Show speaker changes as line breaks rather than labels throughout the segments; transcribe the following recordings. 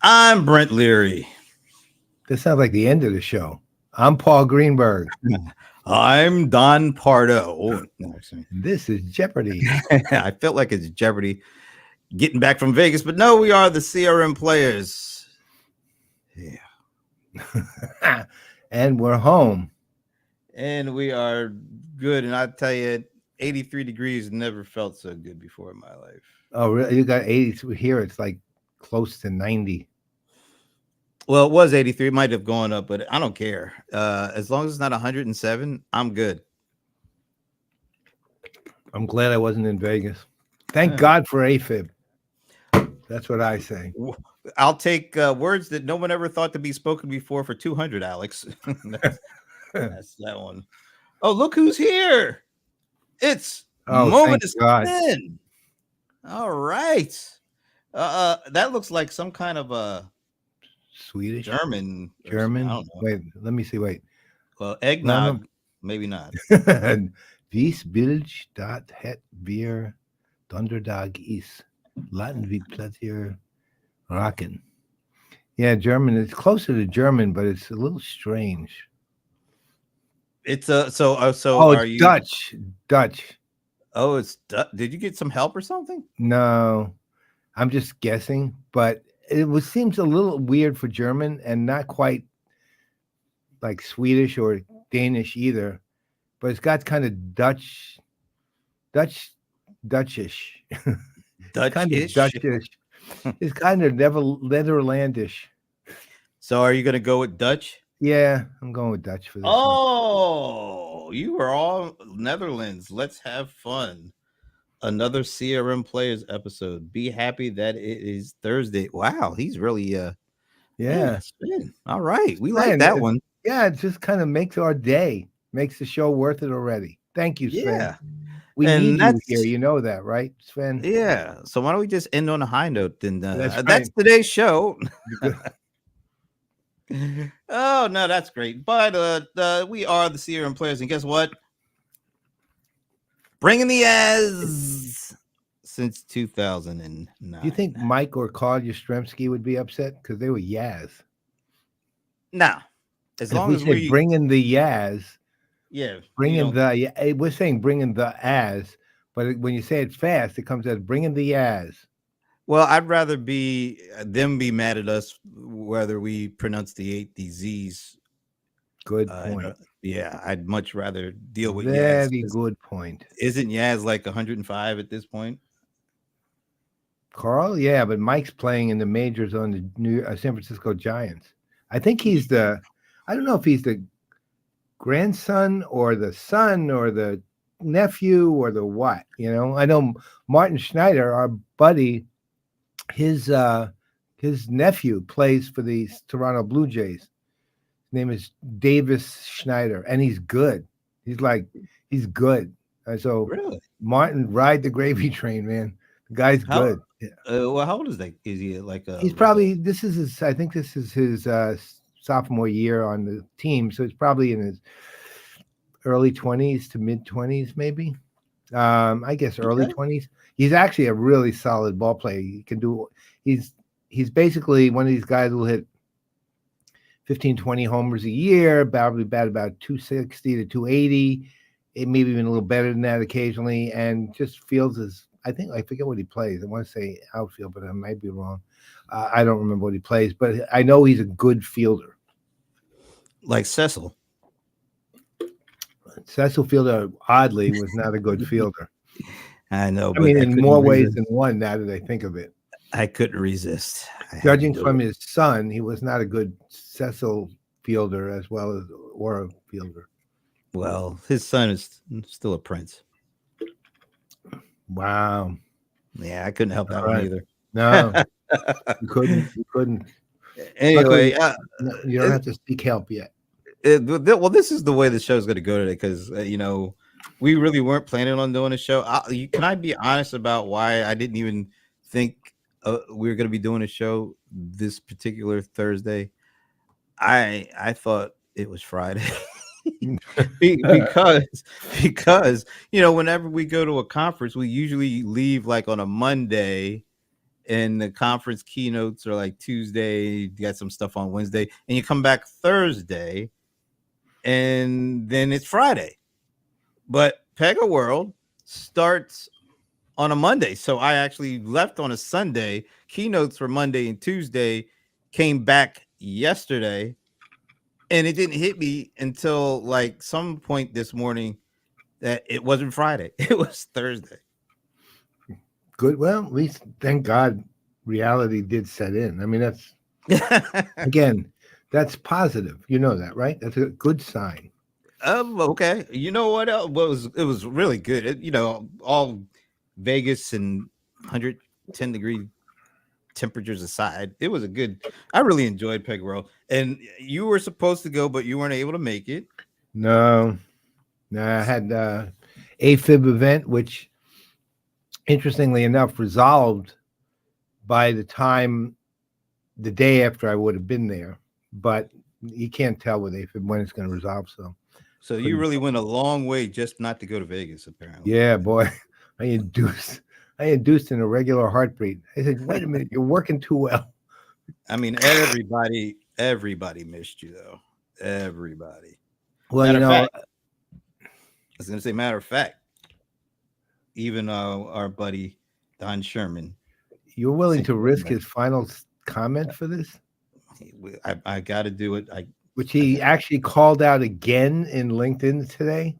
I'm Brent Leary.
This sounds like the end of the show. I'm Paul Greenberg.
I'm Don Pardo. Oh, no,
This is Jeopardy.
I felt like it's Jeopardy getting back from Vegas, but no, we are the CRM Players.
Yeah. And we're home.
And we are good. And I tell you, 83 degrees never felt so good before in my life.
Oh, really? You got 80 here. It's like close to 90.
Well, it was 83. It might have gone up, but I don't care. As long as it's not 107, I'm good.
I'm glad I wasn't in Vegas. Thank God for AFib. That's what I say.
I'll take words that no one ever thought to be spoken before for 200, Alex. That's that one. Oh, look who's here. It's Moment to Spin. All right. That looks like some kind of a
Swedish?
German.
I don't know. Wait, let me see. Wait.
Well, eggnog, maybe not.
Dies Bild statt het wir Donderdag is. Latin wie Plätzier Raken. Yeah, German. It's closer to German, but it's a little strange.
It's are you
Dutch.
Oh, it's did you get some help or something?
No, I'm just guessing, but it seems a little weird for German and not quite like Swedish or Danish either. But it's got kind of Dutchish.
Dutch-ish.
Kind of Dutchish. It's kind of Netherlandish.
So are you going to go with Dutch?
Yeah, I'm going with Dutch for this.
Oh, you are all Netherlands. Let's have fun. Another CRM Players episode. Be happy that it is Thursday. Wow, he's really
yeah.
All right. We like that one.
Yeah, it just kind of makes our day. Makes the show worth it already. Thank you, Sven.
Yeah.
We need you here. You know that, right, Sven?
Yeah. So why don't we just end on a high note then? That's today's show. Oh, no, that's great. But we are the CRM Players. And guess what? Bringing the Yaz since 2009.
Do you think Mike or Carl Yastrzemski would be upset? Because they were Yaz.
No. As long as
we bringing the Yaz.
Yeah.
We're saying bringing the as, but when you say it fast, it comes as bringing the Yaz.
Well, I'd rather them be mad at us whether we pronounce the Z's.
Good point.
Yeah, I'd much rather deal with
Yaz.
Very
good point.
Isn't Yaz like 105 at this point?
Carl, yeah, but Mike's playing in the majors on the San Francisco Giants. I think he's I don't know if he's the grandson or the son or the nephew or the what, I know Martin Schneider, our buddy, his nephew plays for the Toronto Blue Jays. His name is Davis Schneider, and he's good. He's good. So
really,
Martin, ride the gravy train, man. The guy's good.
Well, how old is that? Is he like
he's probably this is his sophomore year on the team, so it's probably in his early 20s to mid 20s, maybe. I guess early 20s. He's actually a really solid ball player. He can do. He's basically one of these guys who will hit 15, 20 homers a year, probably bat about 260 to 280, maybe even a little better than that occasionally, and just fields as I forget what he plays. I want to say outfield, but I might be wrong. I don't remember what he plays, but I know he's a good fielder.
Like Cecil.
Cecil Fielder, oddly, was not a good fielder.
I know.
I mean, in more ways than one, now that I think of it.
I couldn't resist.
Judging from his son, he was not a good Cecil Fielder as well as or a fielder.
Well, his son is still a prince.
Wow.
Yeah, I couldn't help that one either.
No, you couldn't.
Anyway,
you don't have to seek help yet.
Well, this is the way the show is going to go today because, we really weren't planning on doing a show. Can I be honest about why I didn't even think we were going to be doing a show this particular Thursday? I thought it was Friday. because whenever we go to a conference, we usually leave like on a Monday and the conference keynotes are like Tuesday. You got some stuff on Wednesday, and you come back Thursday, and then it's Friday. But Pega World starts on a Monday, so I actually left on a Sunday. Keynotes were Monday and Tuesday. Came back yesterday, and it didn't hit me until like some point this morning that it wasn't Friday. It was Thursday.
Good. Well, at least thank God reality did set in. I mean, that's again, that's positive. You know that, right? That's a good sign.
Okay. You know what else? It was really good. All Vegas and 110-degree temperatures aside, it was I really enjoyed Peg World. And you were supposed to go, but you weren't able to make it.
No, I had AFib event, which interestingly enough resolved by the day after I would have been there. But you can't tell with AFib when it's going to resolve.
So you really went a long way just not to go to Vegas, apparently.
Yeah, boy. I induced an irregular heartbeat. I said, wait a minute, you're working too well.
I mean, everybody missed you, though. Everybody.
Well,
I was going to say, matter of fact, even our buddy Don Sherman.
You're willing to risk his final comment for this?
I got to do it.
Which he actually called out again in LinkedIn today.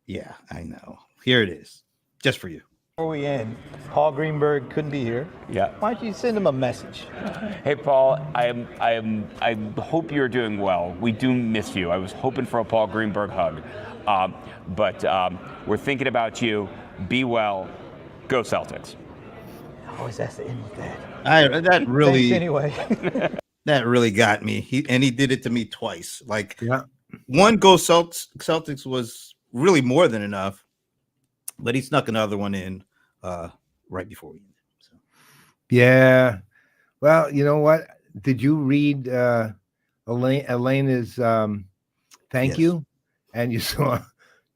Yeah, I know. Here it is, just for you.
Before we end, Paul Greenberg couldn't be here.
Yeah.
Why don't you send him a message?
Hey, Paul, I hope you're doing well. We do miss you. I was hoping for a Paul Greenberg hug, but we're thinking about you. Be well. Go Celtics.
Always has to end with that.
That really.
Thanks anyway.
That really got me. He did it to me twice. Like, one go Celtics was really more than enough, but he snuck another one in right before we ended. So.
Yeah. Well, you know what? Did you read Elena's thank you? And you saw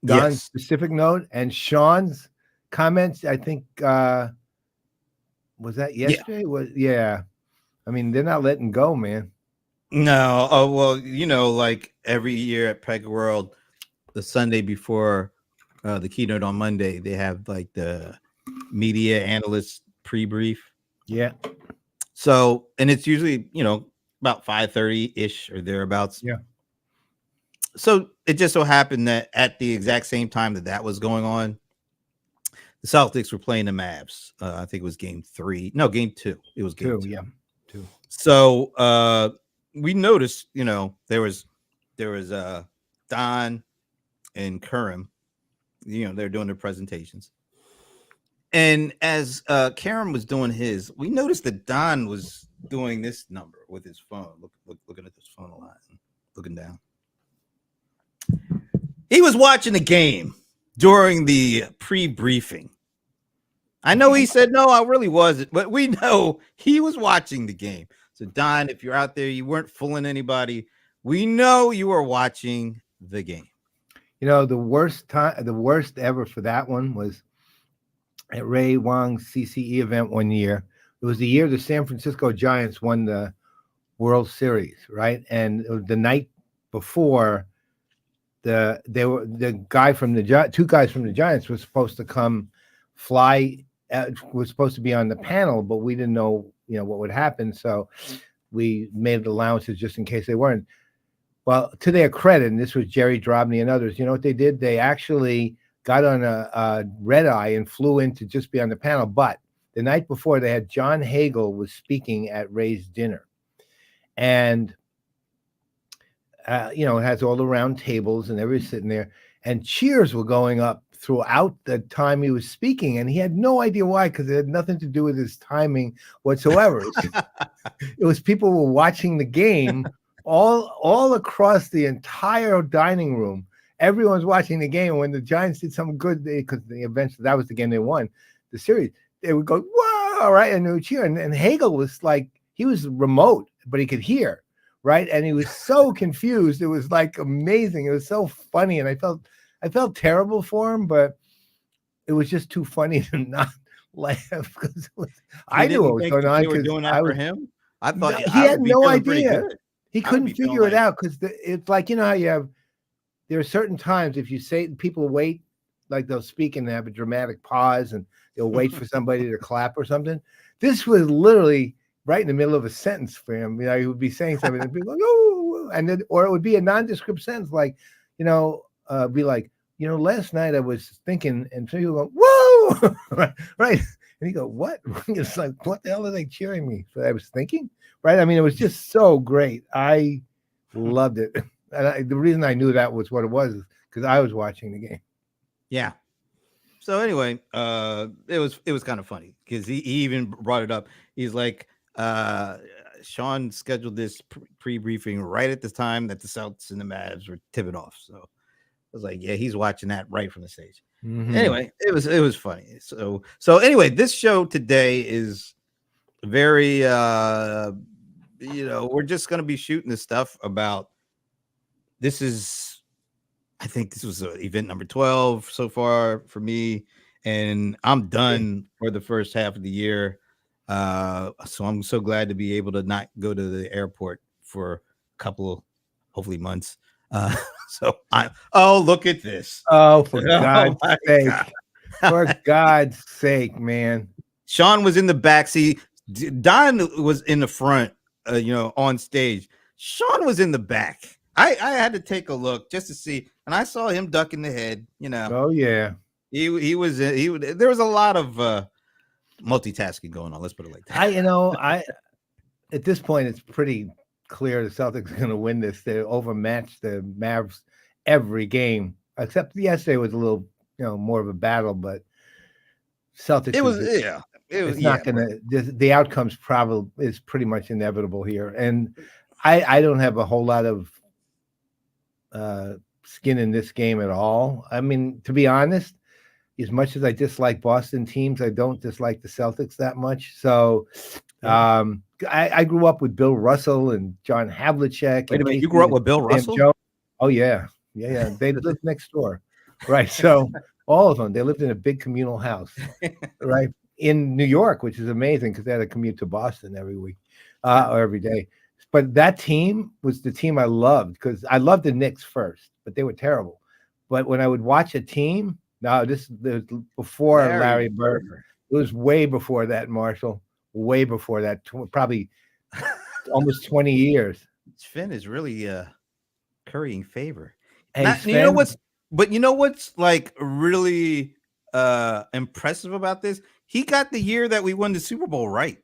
Don's specific note and Sean's comments. I think was that yesterday? Yeah. I mean, they're not letting go, man.
No. Oh, well, like every year at Peg World, the Sunday before the keynote on Monday, they have like the media analyst pre-brief.
Yeah.
So, and it's usually, about 5:30-ish or thereabouts.
Yeah.
So it just so happened that at the exact same time that was going on, the Celtics were playing the Mavs. I think it was game 3. No, game 2. It was game 2.
Yeah. 2.
So we noticed, there was Don and Karam, they're doing their presentations. And as Karam was doing his, we noticed that Don was doing this number with his phone, looking at this phone a lot, and looking down. He was watching the game during the pre-briefing. I know he said, no, I really wasn't, but we know he was watching the game. So, Don, if you're out there, you weren't fooling anybody. We know you were watching the game.
The worst ever for that one was at Ray Wang's CCE event one year. It was the year the San Francisco Giants won the World Series, right? And it was the night before, two guys from the Giants were supposed to come fly. Was supposed to be on the panel, but we didn't know, what would happen. So we made allowances just in case they weren't. Well, to their credit, and this was Jerry Drobny and others, you know what they did? They actually got on a red eye and flew in to just be on the panel. But the night before, they had John Hagel was speaking at Ray's dinner. And, it has all the round tables and everybody's sitting there. And cheers were going up throughout the time he was speaking, and he had no idea why, because it had nothing to do with his timing whatsoever. It was people were watching the game all across the entire dining room. Everyone's watching the game. And when the Giants did something good, because eventually that was the game they won the series, they would go, "Whoa!" All right, and they would cheer. And Hagel was like, he was remote, but he could hear, right? And he was so confused. It was like amazing. It was so funny, and I felt terrible for him, but it was just too funny to not laugh because
You
I knew
didn't
what was
think
going
that
on
they were
because
doing that
I
for
was.
him? I
No,
thought
he
I
had
would be
no
feeling pretty
idea.
good.
He
I would
couldn't
be feeling
figure it
like,
out because it's like, how you have, there are certain times if you say people wait, like they'll speak and have a dramatic pause and they'll wait for somebody to clap or something. This was literally right in the middle of a sentence for him. He would be saying something and people go, oh, and then, or it would be a nondescript sentence like, be like, last night I was thinking, and so you go, whoa, right. And you go, what? It's like, what the hell are they cheering me? So I was thinking, right? I mean, it was just so great. I loved it. And the reason I knew that was what it was because I was watching the game.
Yeah. So anyway, it was kind of funny because he even brought it up. He's like, Sean scheduled this pre-briefing right at the time that the Celtics and the Mavs were tipping off. So I was like, yeah, he's watching that right from the stage.
Mm-hmm.
Anyway, it was funny. So anyway, this show today is very we're just gonna be shooting this stuff about this is I think this was event number 12 so far for me, and I'm done for the first half of the year. So I'm so glad to be able to not go to the airport for a couple, hopefully months. Look at this.
Oh, for God's sake.
God.
For God's sake, man.
Sean was in the back seat. Don was in the front, on stage. Sean was in the back. I had to take a look just to see, and I saw him ducking the head.
Oh yeah,
he was. There was a lot of multitasking going on. Let's put it like that.
I at this point it's pretty clear the Celtics are going to win this. They overmatched the Mavs every game, except yesterday was a little more of a battle, but Celtics.
It's
not going to. The outcome's probably is pretty much inevitable here, and I don't have a whole lot of skin in this game at all. I mean, to be honest, as much as I dislike Boston teams, I don't dislike the Celtics that much. So I grew up with Bill Russell and John Havlicek.
Wait a minute, you grew up with Bill Russell?
Jones. Oh yeah. They lived next door, right? So all of them, they lived in a big communal house, right, in New York, which is amazing because they had to commute to Boston every week or every day. But that team was the team I loved because I loved the Knicks first, but they were terrible. But when I would watch a team, this was before Larry Bird. It was way before that, Marshall. Way before that, probably almost 20 years.
Finn is really currying favor.
Hey,
you know what's like really impressive about this? He got the year that we won the Super Bowl right.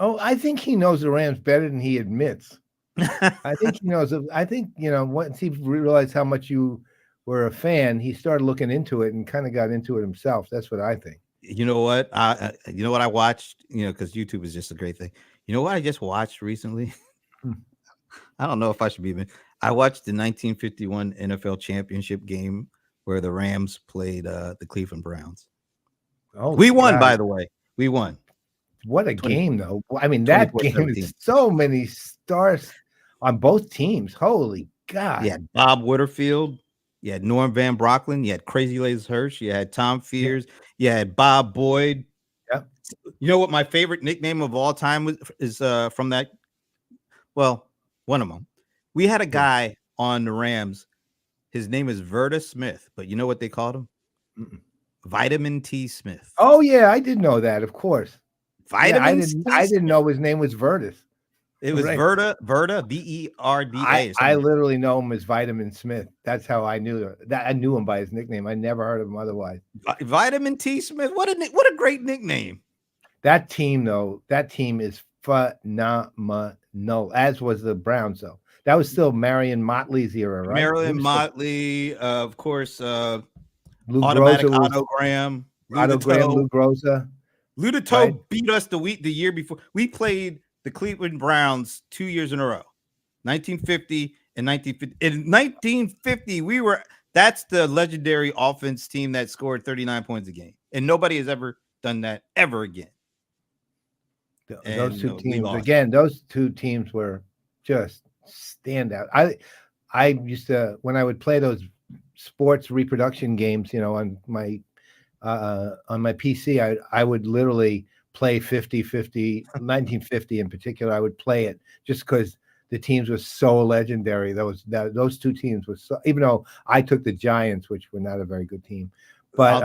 Oh, I think he knows the Rams better than he admits. I think he knows. I think, once he realized how much you were a fan, he started looking into it and kind of got into it himself. That's what I think.
You know what? I watched, because YouTube is just a great thing. You know what I just watched recently? I don't know if I should be. I watched the 1951 NFL championship game where the Rams played the Cleveland Browns. Oh, we won, by the way. We won.
What a game, though. I mean, that game is so many stars on both teams. Holy God.
You had Bob Witterfield. You had Norm Van Brocklin. You had Crazy Legs Hirsch. You had Tom Fears. You had Bob Boyd.
Yep.
You know what my favorite nickname of all time is from that? Well, one of them. We had a guy on the Rams. His name is Verta Smith, but you know what they called him? Vitamin T Smith.
Oh, yeah, I did know that, of course.
I
didn't know his name was Vertus.
It was Verta, Verda.
I literally know him as Vitamin Smith. That's how I knew that. I knew him by his nickname. I never heard of him otherwise.
Vitamin T Smith. What a great nickname.
That team, though, is phenomenal, as was the Browns, though. That was still Marion Motley's era, right?
Marion Motley, of course,
Lou
Automatic
Groza
Autogram.
Lou Groza.
Ludato beat us the year before. We played the Cleveland Browns 2 years in a row, 1950 and 1950. In 1950, that's the legendary offense team that scored 39 points a game. And nobody has ever done that ever again.
Those two teams were just standout. I used to, when I would play those sports reproduction games, on my on my PC, I would literally play 1950 in particular. I would play it just because the teams were so legendary. Those two teams were so, even though I took the Giants, which were not a very good team. But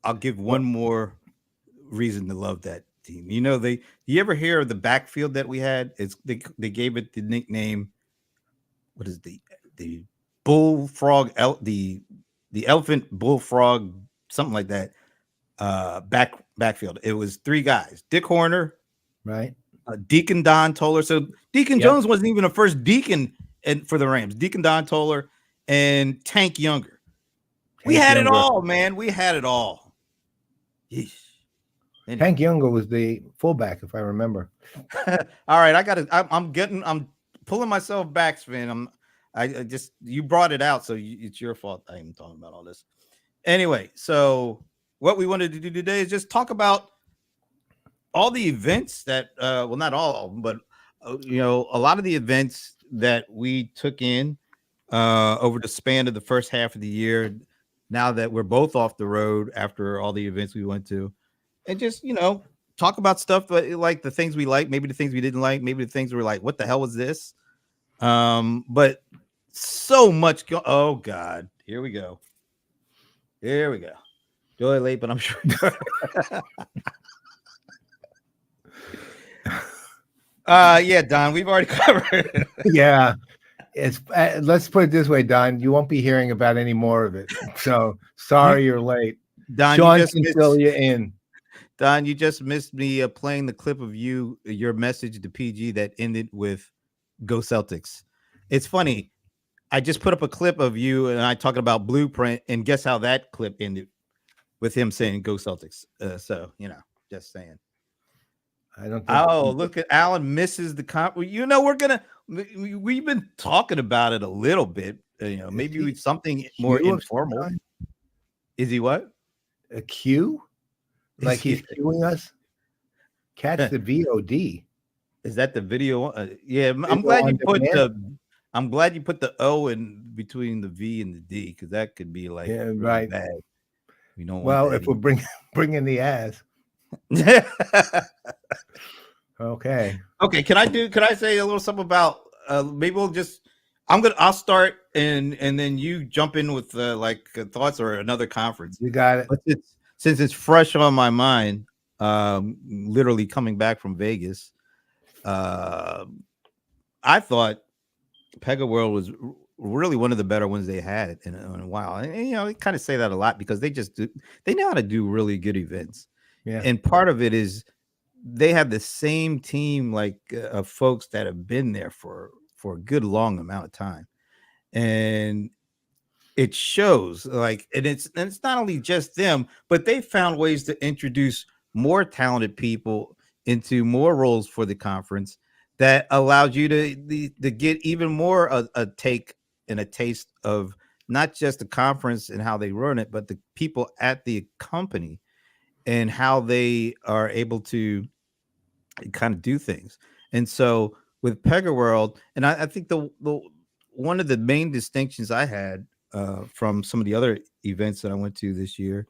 I'll give one more reason to love that team. You know, you ever hear of the backfield that we had? They gave it the nickname. What is the bullfrog? The elephant bullfrog, something like that. Backfield. It was three guys: Dick Horner,
right?
Deacon Don Toller. So Deacon Jones wasn't even a first Deacon for the Rams. Deacon Don Toller and Tank Younger. We had it all, man. We had it all. Yeesh.
Anyway. Tank Younger was the fullback, if I remember.
All right, I'm pulling myself back, Sven. You brought it out, so it's your fault. I am talking about all this. Anyway, so what we wanted to do today is just talk about all the events that, well, not all of them, but a lot of the events that we took in over the span of the first half of the year. Now that we're both off the road after all the events we went to, and just, talk about stuff like the things we like, maybe the things we didn't like, maybe the things we're like, what the hell was this? But so much. Oh God, here we go. Joy late, but I'm sure. Yeah, Don, we've already covered it.
Yeah. Let's put it this way, Don. You won't be hearing about any more of it. So sorry you're late.
Don,
Sean can fill you in.
Don, you just missed me playing the clip of your message to PG that ended with "Go Celtics." It's funny. I just put up a clip of you and I talking about Blueprint, and guess how that clip ended? With him saying "Go Celtics." So just saying.
I don't.
Look at Alan misses the comp. We've been talking about it a little bit. Maybe it's something more informal. Is he what?
A Q? Like he's queuing us? Catch the VOD.
Is that the video? Yeah, I'm glad you put the O in between the V and the D, because that could be like
right.
Bad. We don't.
Well, if we're bringing the ass. Okay.
Can I say a little something about maybe I'll start and then you jump in with thoughts or another conference.
You got it.
Since it's fresh on my mind, literally coming back from Vegas, I thought Pega World was really one of the better ones they had in a while. And they kind of say that a lot because they know how to do really good events.
Yeah.
And part of it is they have the same team of folks that have been there for a good long amount of time. And it shows and it's not only just them, but they found ways to introduce more talented people into more roles for the conference that allowed you to get even more a take and a taste of not just the conference and how they run it, but the people at the company and how they are able to kind of do things. And so with Pega World, and I think the one of the main distinctions I had from some of the other events that I went to this year,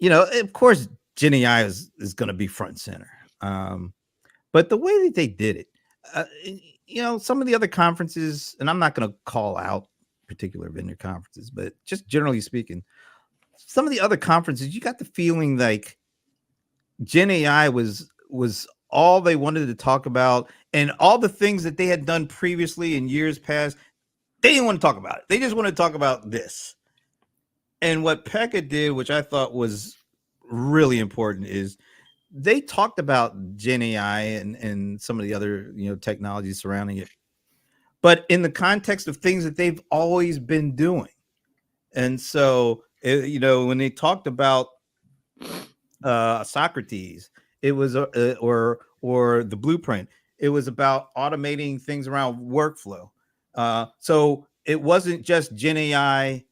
of course, Jenny I is going to be front and center. But the way that they did it, some of the other conferences, and I'm not going to call out particular vendor conferences, but just generally speaking, some of the other conferences, you got the feeling like Gen AI was all they wanted to talk about, and all the things that they had done previously in years past, they didn't want to talk about it. They just want to talk about this. And what Pekka did, which I thought was really important, is they talked about Gen AI and some of the other technologies surrounding it, but in the context of things that they've always been doing. And so when they talked about Socrates, it was or the Blueprint, it was about automating things around workflow. So it wasn't just Gen AI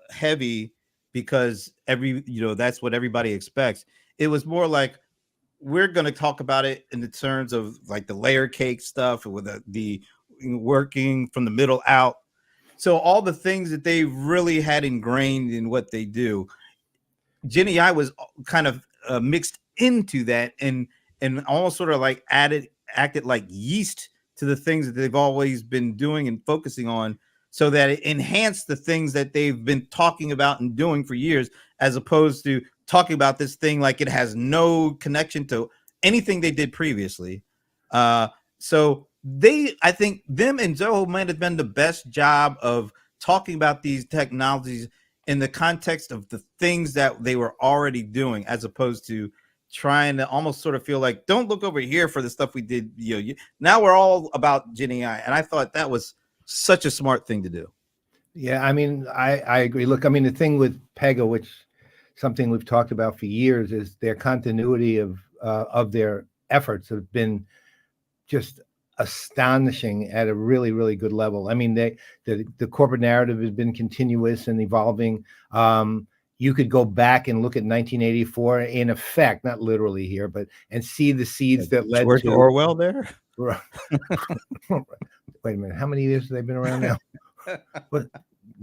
heavy because that's what everybody expects. It was more like, we're going to talk about it in the terms of like the layer cake stuff with the working from the middle out. So all the things that they really had ingrained in what they do, Gen AI was kind of mixed into that, and almost sort of like acted like yeast to the things that they've always been doing and focusing on, so that it enhanced the things that they've been talking about and doing for years, as opposed to talking about this thing like it has no connection to anything they did previously. So I think them and Zoho might have been the best job of talking about these technologies in the context of the things that they were already doing, as opposed to trying to almost sort of feel like, don't look over here for the stuff we did. Now we're all about Gen AI. And I thought that was such a smart thing to do.
Yeah, I mean, I agree. Look, I mean, the thing with Pega, which something we've talked about for years, is their continuity of their efforts have been just astonishing at a really, really good level. I mean, the corporate narrative has been continuous and evolving. You could go back and look at 1984 in effect, not literally here, but and see the seeds that led
George
to
Orwell there.
Wait a minute, how many years have they been around now? What,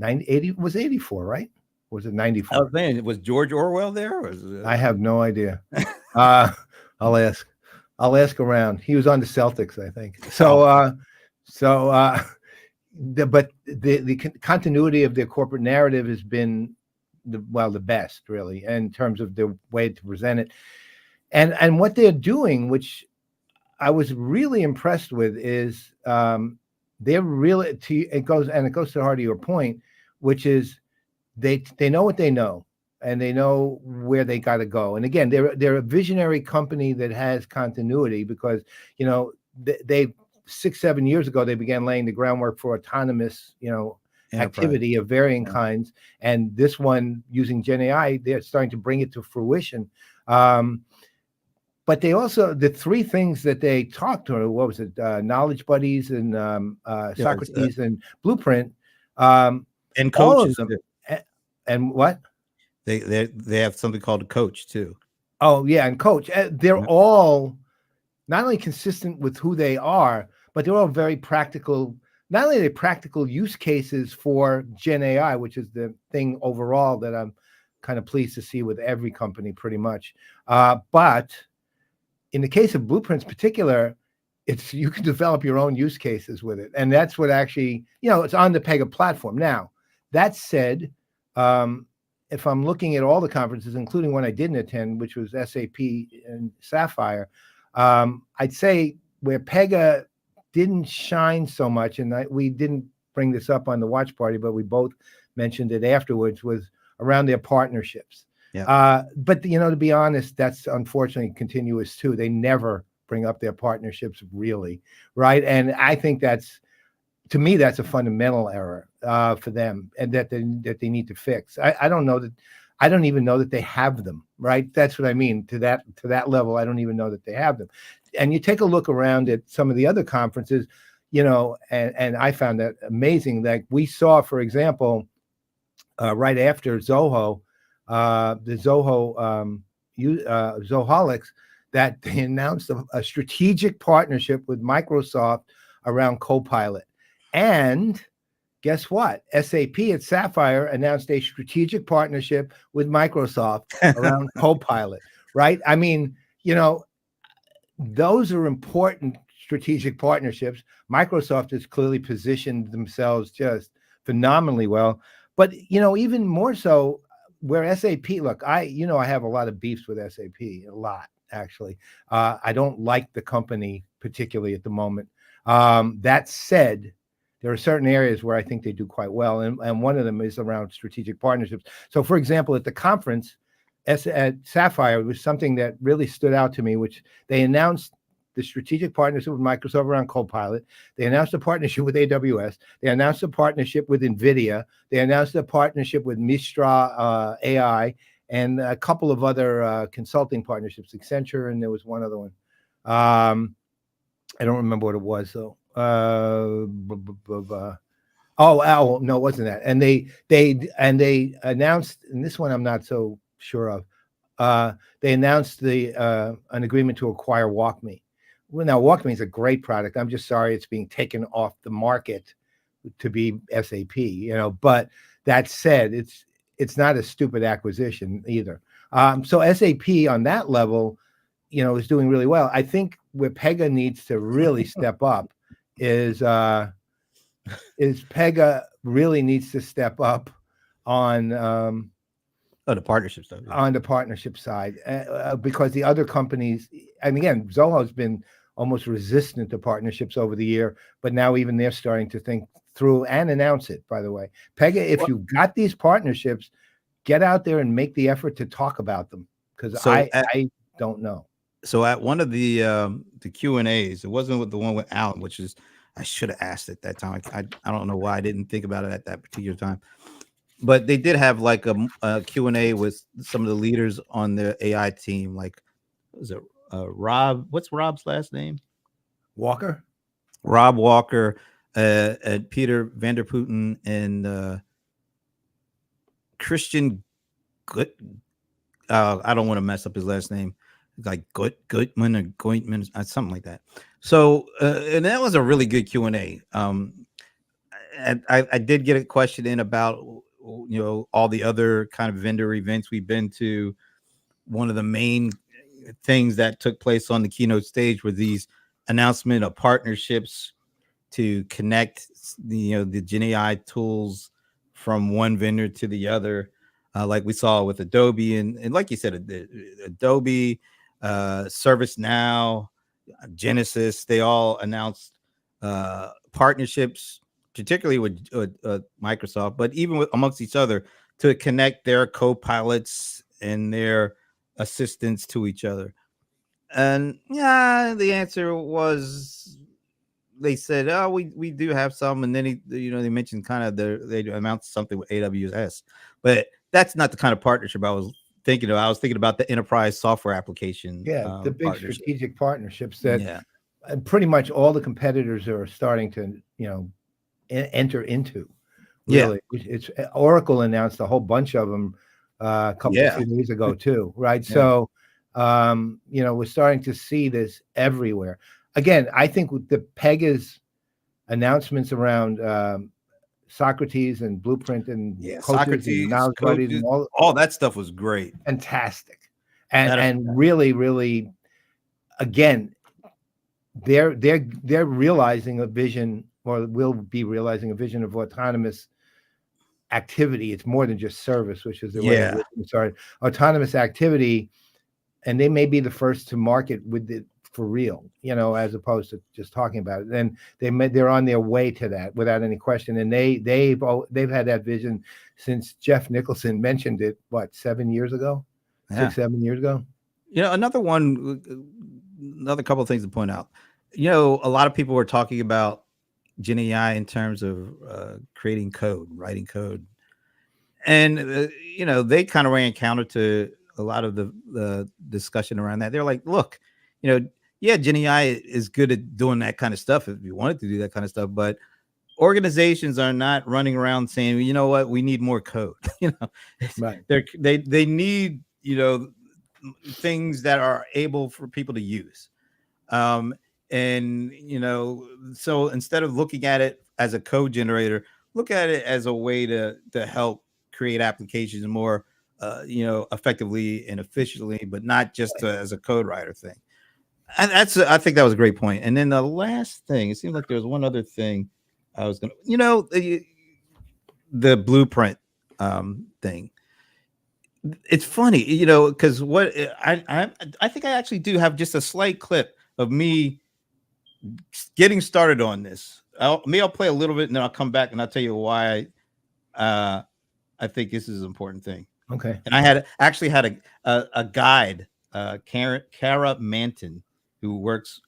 80 was 84, right? Or was it 94?
I was saying, was George Orwell there?
I have no idea. I'll ask around. He was on the Celtics, I think. But the continuity of their corporate narrative has been the best, really, in terms of the way to present it, and what they're doing, which I was really impressed with, is they're really it goes to the heart of your point, which is they know what they know, and they know where they got to go. And again, they're a visionary company that has continuity, because they 6-7 years ago they began laying the groundwork for autonomous activity of varying kinds, and this one, using Gen AI, they're starting to bring it to fruition. But they also, the three things that they talked to, what was it, Knowledge Buddies and Socrates and Blueprint,
and
all of
coaches
them. And what?
They have something called a coach too.
Oh yeah, and coach. They're all not only consistent with who they are, but they're all very practical. Not only are they practical use cases for Gen AI, which is the thing overall that I'm kind of pleased to see with every company pretty much, but in the case of Blueprints in particular, you can develop your own use cases with it. And that's what actually, it's on the Pega platform. Now, that said, if I'm looking at all the conferences, including one I didn't attend, which was SAP and Sapphire, I'd say where Pega didn't shine so much, and we didn't bring this up on the watch party, but we both mentioned it afterwards, was around their partnerships.
Yeah.
But to be honest, that's unfortunately continuous too. They never bring up their partnerships, really, right? And I think to me, that's a fundamental error for them, and that they need to fix. I don't know that. I don't even know that they have them, right? That's what I mean. To that level, I don't even know that they have them. And you take a look around at some of the other conferences, and I found that amazing. Like we saw, for example, right after Zoho, the Zoho Zoholics, that they announced a strategic partnership with Microsoft around Copilot. And guess what? SAP at Sapphire announced a strategic partnership with Microsoft around Copilot, right? I mean, those are important strategic partnerships. Microsoft has clearly positioned themselves just phenomenally well. But, even more so, where SAP, look, I have a lot of beefs with SAP, a lot, actually. I don't like the company particularly at the moment. That said, there are certain areas where I think they do quite well, and one of them is around strategic partnerships. So, for example, at the conference at Sapphire, it was something that really stood out to me, which they announced the strategic partnership with Microsoft around Copilot. They announced a partnership with AWS. They announced a partnership with NVIDIA. They announced a partnership with Mistra AI and a couple of other consulting partnerships, Accenture, and there was one other one. I don't remember what it was, though. Oh, no, it wasn't that. And they announced, and this one I'm not so sure of. They announced an agreement to acquire WalkMe. Well, now WalkMe is a great product. I'm just sorry it's being taken off the market to be SAP. But that said, it's not a stupid acquisition either. So SAP on that level, is doing really well. I think where Pega needs to really step up is Pega really needs to step up on
the partnership stuff. Yeah.
On the partnership side, because the other companies, and again, Zoho's been almost resistant to partnerships over the year, but now even they're starting to think through and announce it, by the way. Pega, if you've got these partnerships, get out there and make the effort to talk about them, because I don't know.
So at one of the Q&As, it wasn't with the one with Alan, which is, I should have asked at that time. I don't know why I didn't think about it at that particular time. But they did have like a Q&A with some of the leaders on the AI team. Like, what was it Rob? What's Rob's last name?
Walker.
Rob Walker, and Peter Vanderputten, and Christian Gut. I don't want to mess up his last name. Like Gutman or Goitman, something like that. So, and that was a really good Q&A. And I did get a question in about, all the other kind of vendor events we've been to. One of the main things that took place on the keynote stage were these announcement of partnerships to connect the Gen AI tools from one vendor to the other, like we saw with Adobe and like you said, Adobe, ServiceNow, Genesis. They all announced partnerships, particularly with Microsoft, but even amongst each other, to connect their co-pilots and their assistants to each other. And the answer was, they said, oh, we do have some, and then they mentioned kind of they announced something with AWS, but that's not the kind of partnership I was thinking of. I was thinking about the enterprise software application.
The big strategic partnerships that pretty much all the competitors are starting to enter into. Really, it's Oracle announced a whole bunch of them a couple of days ago too, right? So we're starting to see this everywhere. Again, I think with the Pega's announcements around Socrates and Blueprint and
Socrates,
and Knowledge Buddies and
all that stuff was great,
fantastic, and really, really, again, they're realizing a vision, or will be realizing a vision of autonomous activity. It's more than just service, which is the way we started. Autonomous activity, and they may be the first to market with it for real, as opposed to just talking about it. And they're on their way to that without any question. And they've had that vision since Jeff Nicholson mentioned it. What, 7 years ago? 6-7 years ago.
Another couple of things to point out. A lot of people were talking about Gen AI in terms of creating code, writing code, and they kind of ran counter to a lot of the discussion around that. They're like, look, Gen AI is good at doing that kind of stuff if you wanted to do that kind of stuff, but organizations are not running around saying, you know what, we need more code.
Right.
They need things that are able for people to use. And so instead of looking at it as a code generator, look at it as a way to help create applications more effectively and efficiently, but not just as a code writer thing. And I think that was a great point. And then the last thing, it seemed like there was one other thing I was gonna, the blueprint thing. It's funny, because what I think I actually do have just a slight clip of me getting started on this. I'll play a little bit and then I'll come back and I'll tell you why I think this is an important thing.
Okay.
And I had a guide, Kara Manton, who works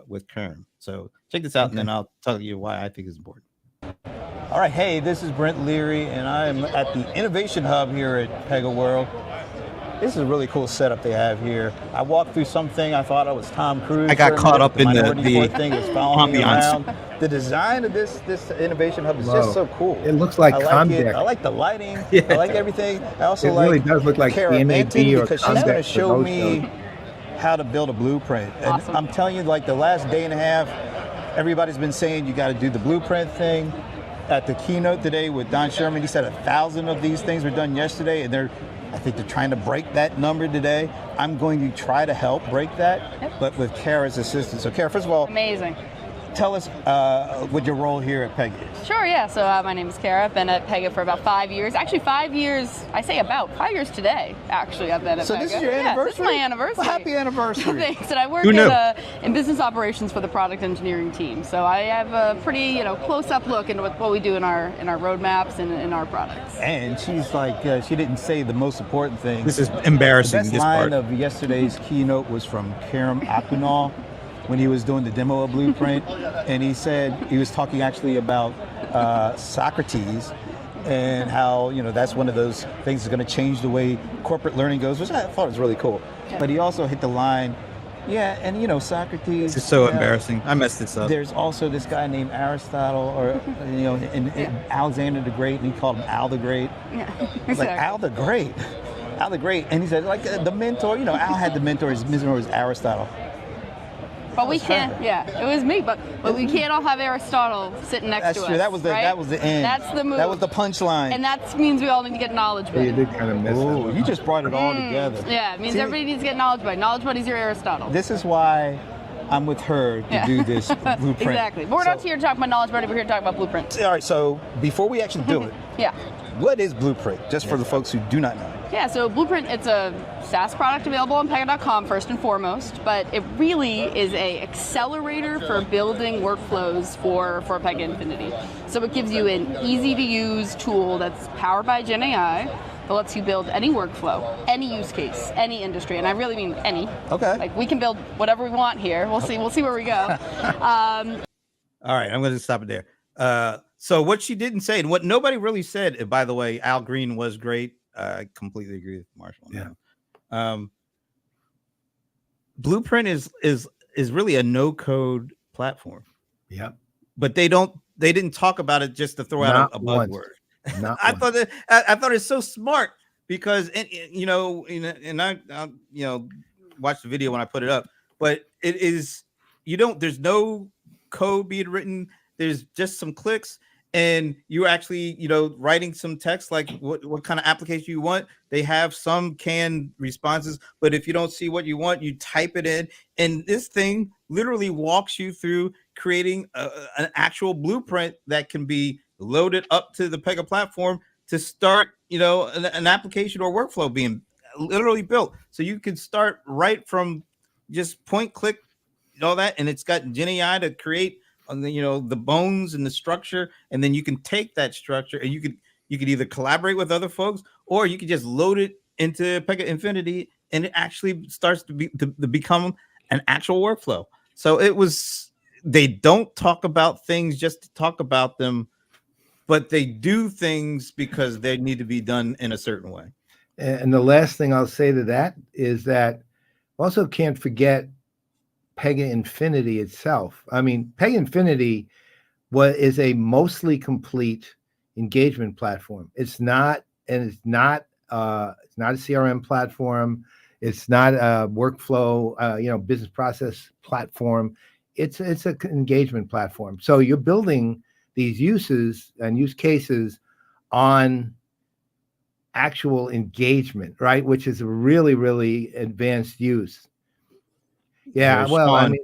with Kern. So check this out, and then I'll tell you why I think it's important.
All right, hey, this is Brent Leary, and I'm at the Innovation Hub here at Pega World. This is a really cool setup they have here. I walked through something, I thought I was Tom Cruise.
I got caught up in the
thing was following me
ambiance.
around. The design of this Innovation Hub is just so cool.
It looks like
Comdeck. I like the lighting. I like everything. I also
really does look like
Kara Manton, because she's going to show
me
how to build a blueprint. And I'm telling you, like the last day and a half, everybody's been saying you got to do the blueprint thing. At the keynote today with Don Sherman, he said 1,000 of these things were done yesterday, and I think they're trying to break that number today. I'm going to try to help break that, but with Kara's assistance. So Kara, first of all,
amazing.
Tell us what your role here at Pega is.
Sure, yeah. So my name is Kara. I've been at Pega for about 5 years. Actually, 5 years, I say about 5 years today, actually, I've been at Pega.
So this is your anniversary?
This is my anniversary.
Well, happy anniversary.
Thanks. And I work in business operations for the product engineering team. So I have a pretty close-up look into what we do in our roadmaps and in our products.
And she's like, she didn't say the most important thing.
This is embarrassing.
The best line of yesterday's keynote was from Karim Akunal, when he was doing the demo of Blueprint, and he said, he was talking actually about Socrates and how, that's one of those things that's gonna change the way corporate learning goes, which I thought was really cool. Yeah. But he also hit the line, Socrates.
This is so embarrassing. I messed this up.
There's also this guy named Aristotle, or, and Alexander the Great, and he called him Al the Great.
Yeah,
It's like, Al the Great. Al the Great, and he said, like, the mentor, Al had the mentor, his mentor was Aristotle.
But we can't. Yeah, it was me. But we can't all have Aristotle sitting next to us.
That's true. That was the end.
That's the move.
That was the punchline.
And that means we all need to get knowledge buddy.
You did kind of miss
it. You just brought it all together.
Yeah, it means everybody needs to get knowledge buddy. Knowledge buddy's your Aristotle.
This is why I'm with her to do this Blueprint.
Exactly. But we're not here to talk about knowledge buddy. We're here to talk about Blueprint.
All right. So before we actually do it,
yeah.
What is Blueprint? Just for the folks who do not know.
Yeah, so Blueprint, it's a SaaS product available on Pega.com first and foremost, but it really is a accelerator for building workflows for Pega Infinity. So it gives you an easy to use tool that's powered by Gen AI that lets you build any workflow, any use case, any industry, and I really mean any.
Okay.
Like we can build whatever we want here. We'll see where we go.
All right, I'm going to stop it there. So what she didn't say, and what nobody really said, and by the way, Al Green was great. I completely agree with Marshall. Yeah. Blueprint is really a no-code platform.
Yep.
But they didn't talk about it just to throw out a buzzword. I thought it's so smart because I watched the video when I put it up, but it is there's no code being written. There's just some clicks. And you're actually, writing some text, like what kind of application you want. They have some canned responses, but if you don't see what you want, you type it in. And this thing literally walks you through creating an actual blueprint that can be loaded up to the Pega platform to start, an application or workflow being literally built. So you can start right from just point, click, all that. And it's got Gen AI to create the bones and the structure, and then you can take that structure and you could either collaborate with other folks, or you could just load it into Pega Infinity, and it actually starts to become an actual workflow. So they don't talk about things just to talk about them, but they do things because they need to be done in a certain way.
And the last thing I'll say to that is that also can't forget Pega Infinity itself. I mean, Pega Infinity is a mostly complete engagement platform. It's not a CRM platform. It's not a workflow, business process platform. It's an engagement platform. So you're building these uses and use cases on actual engagement, right? Which is a really, really advanced use. Yeah, well, Sean,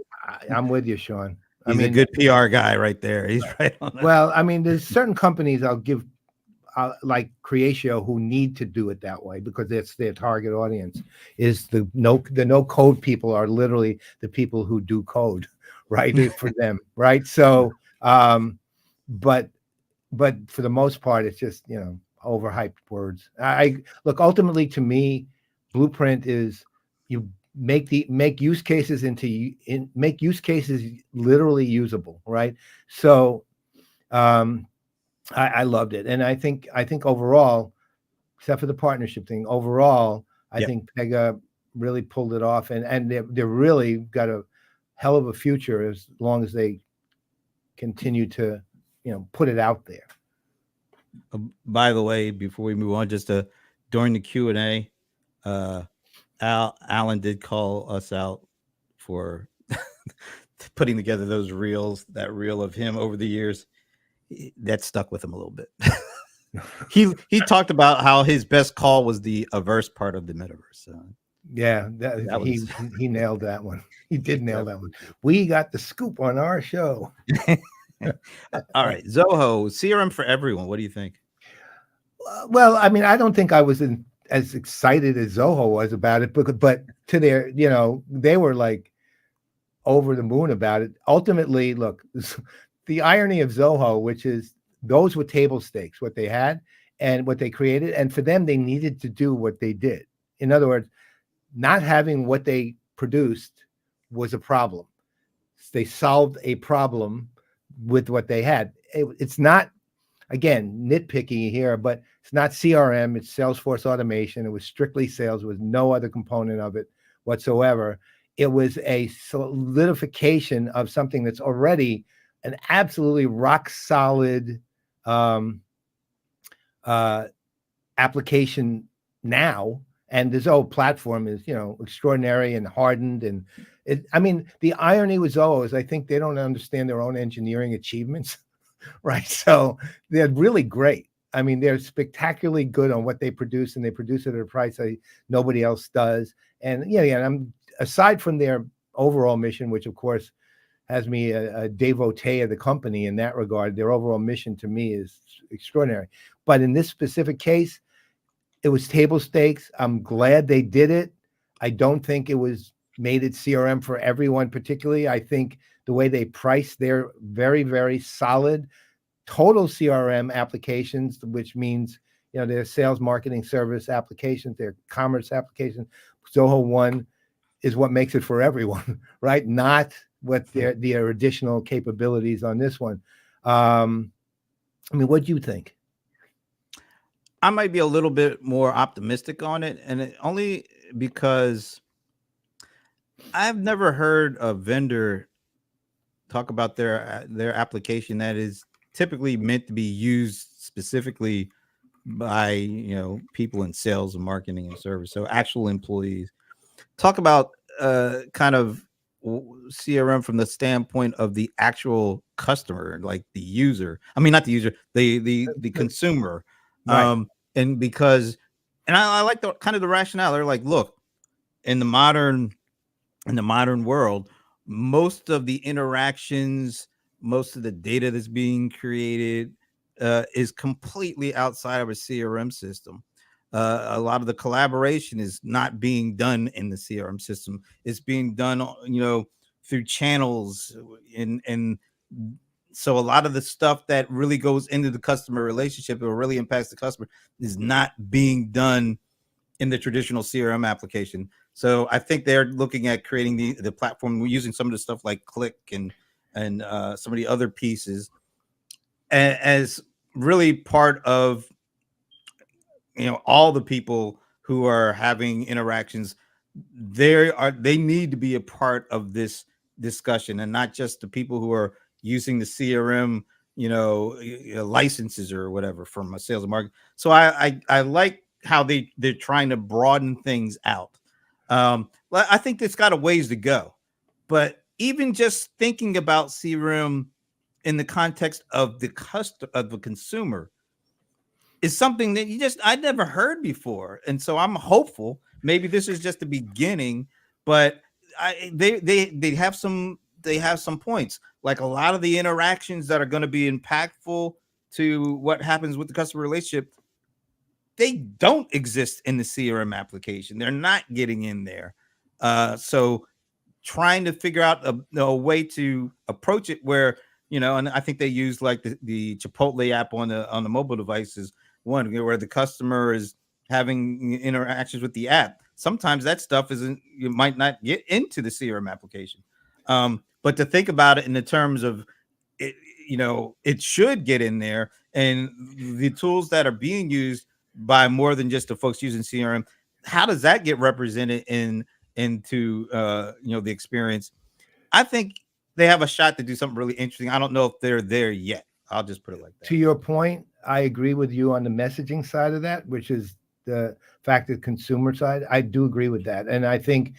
I'm with you, Sean.
He's a good PR guy right there. He's right on that.
Well, there's certain companies I'll give, like Creatio, who need to do it that way because it's their target audience. Is the no code people are literally the people who do code, right? For them, right? So, but for the most part, it's just overhyped words. Ultimately, to me, Blueprint is you make use cases make use cases literally usable, right? So I loved it, and I think overall, except for the partnership thing, I think Pega really pulled it off, and they're really got a hell of a future as long as they continue to put it out there.
By the way, before we move on, just during the Q&A, Alan did call us out for putting together those reels, that reel of him over the years. That stuck with him a little bit. He talked about how his best call was the averse part of the metaverse. So
Yeah,
that was
he nailed that one. He did nail that one. We got the scoop on our show.
all right. Zoho CRM for everyone. What do you think?
Well, I mean, I don't think I was as excited as Zoho was about it, but to their, they were like over the moon about it. Ultimately, look, the irony of Zoho, which is those were table stakes, what they had and what they created. And for them, they needed to do what they did. In other words, not having what they produced was a problem. They solved a problem with what they had. It's not, again, nitpicky here, but it's not CRM, it's Salesforce automation. It was strictly sales, with no other component of it whatsoever. It was a solidification of something that's already an absolutely rock solid application now. And this whole platform is, extraordinary and hardened. And I mean, the irony with Zoho is I think they don't understand their own engineering achievements, right? So they're really great. I mean, they're spectacularly good on what they produce, and they produce it at a price that nobody else does. And I'm aside from their overall mission, which of course has me a devotee of the company in that regard. Their overall mission to me is extraordinary. But in this specific case, it was table stakes. I'm glad they did it. I don't think it made it CRM for everyone particularly. I think the way they price their very, very solid total CRM applications, which means, their sales, marketing, service applications, their commerce applications, Zoho One is what makes it for everyone, right? Not what their additional capabilities on this one. I mean, what do you think?
I might be a little bit more optimistic on it, and only because I've never heard a vendor talk about their application that is typically meant to be used specifically by people in sales and marketing and service, so actual employees. Talk about kind of CRM from the standpoint of the actual customer, like the user. I mean, not the user, the consumer.
Right.
And because, and I like the kind of the rationale. They're like, look, in the modern world, most of the interactions, most of the data that's being created is completely outside of a CRM system. A lot of the collaboration is not being done in the CRM system. It's being done, through channels, and so a lot of the stuff that really goes into the customer relationship or really impacts the customer is not being done in the traditional CRM application. So I think they're looking at creating the platform. We're using some of the stuff like Click and some of the other pieces as really part of all the people who are having interactions. They need to be a part of this discussion, and not just the people who are using the CRM licenses or whatever from a sales and marketing. So I like how they're trying to broaden things out. I think it's got a ways to go, but even just thinking about CRM in the context of the consumer is something that I'd never heard before. And so I'm hopeful maybe this is just the beginning, but they have some points, like a lot of the interactions that are going to be impactful to what happens with the customer relationship. They don't exist in the CRM application. They're not getting in there. So trying to figure out a way to approach it where, and I think they use like the Chipotle app on the mobile devices, one where the customer is having interactions with the app. Sometimes that stuff you might not get into the CRM application. But to think about it in the terms of it, it should get in there, and the tools that are being used by more than just the folks using CRM, how does that get represented into the experience? I think they have a shot to do something really interesting. I don't know if they're there yet. I'll just put it like that.
To your point, I agree with you on the messaging side of that, which is the fact that consumer side. I do agree with that. And I think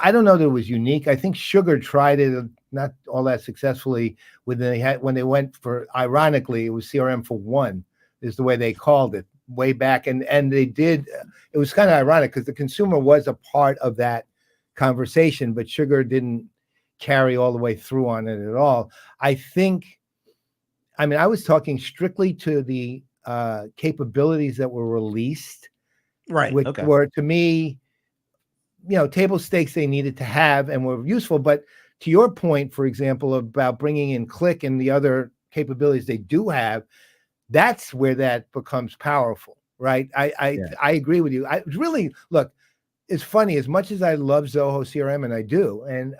I don't know that it was unique. I think Sugar tried it not all that successfully when they went for, ironically, it was CRM for one, is the way they called it way back. And they did, it was kind of ironic because the consumer was a part of that conversation, but sugar didn't carry all the way through on it at all. I mean, I was talking strictly to the capabilities that were released,
Right.
which
Okay.
were, to me, table stakes they needed to have and were useful. But to your point, for example, about bringing in Click and the other capabilities they do have, that's where that becomes powerful, right? I agree with you. I really, look, it's funny, as much as I love Zoho CRM, and I do, and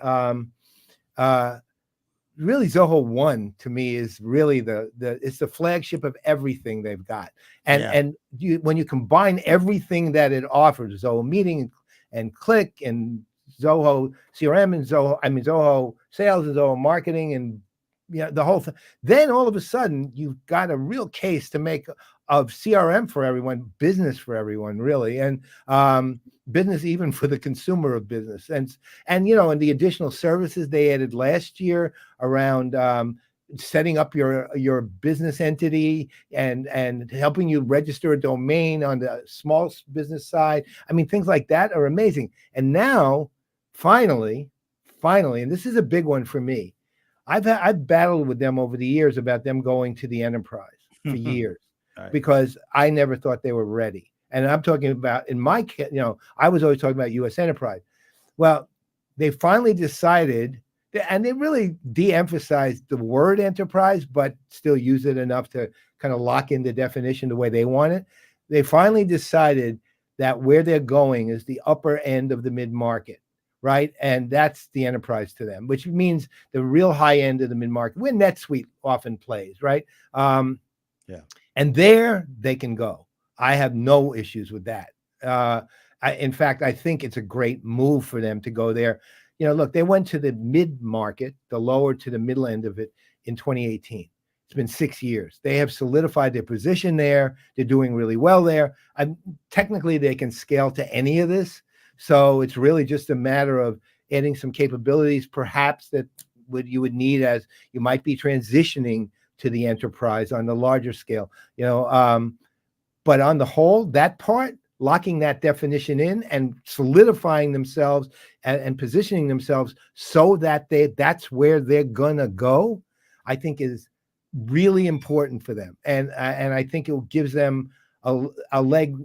really Zoho One to me is really it's the flagship of everything they've got. And when you combine everything that it offers, Zoho Meeting and Click and Zoho CRM and Zoho Sales and Zoho Marketing and the whole thing, then all of a sudden you've got a real case to make of CRM for everyone, business for everyone, really, and business even for the consumer of business. And and the additional services they added last year around setting up your business entity and helping you register a domain on the small business side. I mean, things like that are amazing. And now, finally, and this is a big one for me, I've battled with them over the years about them going to the enterprise for years,
right,
because I never thought they were ready. And I'm talking about in my, I was always talking about U.S. enterprise. Well, they finally decided, and they really de-emphasized the word enterprise, but still use it enough to kind of lock in the definition the way they want it. They finally decided that where they're going is the upper end of the mid-market, right? And that's the enterprise to them, which means the real high end of the mid-market, where NetSuite often plays, right? And there they can go. I have no issues with that. In fact, I think it's a great move for them to go there. Look, they went to the mid-market, the lower to the middle end of it, in 2018. It's been 6 years. They have solidified their position there. They're doing really well there. Technically, they can scale to any of this. So it's really just a matter of adding some capabilities, perhaps, that you would need as you might be transitioning to the enterprise on the larger scale. But on the whole, that part, locking that definition in and solidifying themselves and positioning themselves so that that's where they're gonna go, I think is really important for them. And I think it gives them a leg.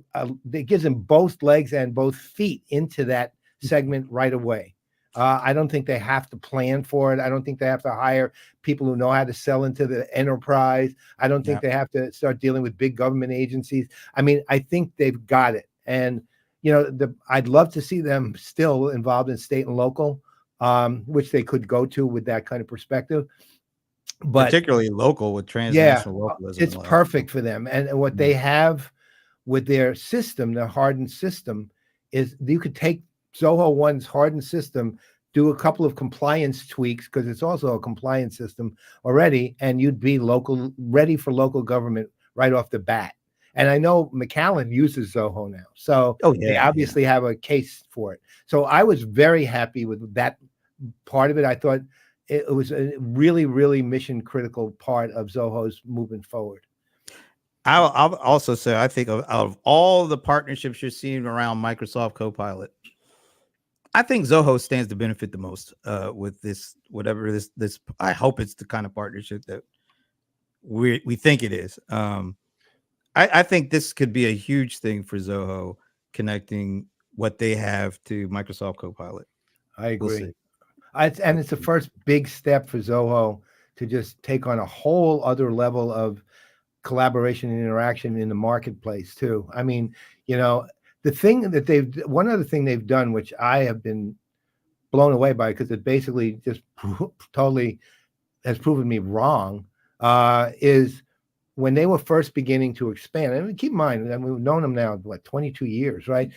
It gives them both legs and both feet into that segment right away. I don't think they have to plan for it. I don't think they have to hire people who know how to sell into the enterprise. I don't think they have to start dealing with big government agencies. I mean, I think they've got it. And, I'd love to see them still involved in state and local, which they could go to with that kind of perspective. But
particularly local with transnational localism.
It's perfect for them. And what they have with their system, their hardened system, is you could take Zoho One's hardened system, do a couple of compliance tweaks, because it's also a compliance system already, and you'd be ready for local government right off the bat. And I know McAllen uses Zoho now, so they obviously have a case for it. So I was very happy with that part of it. I thought it was a really, really mission critical part of Zoho's moving forward.
I'll also say, I think of all the partnerships you're seeing around Microsoft Copilot, I think Zoho stands to benefit the most with this, whatever this. I hope it's the kind of partnership that we think it is. I think this could be a huge thing for Zoho, connecting what they have to Microsoft Copilot.
I agree. And it's the first big step for Zoho to just take on a whole other level of collaboration and interaction in the marketplace too. I mean, one other thing they've done, which I have been blown away by, because it basically just totally has proven me wrong, is when they were first beginning to expand. I mean, keep in mind, we've known them now, 22 years, right?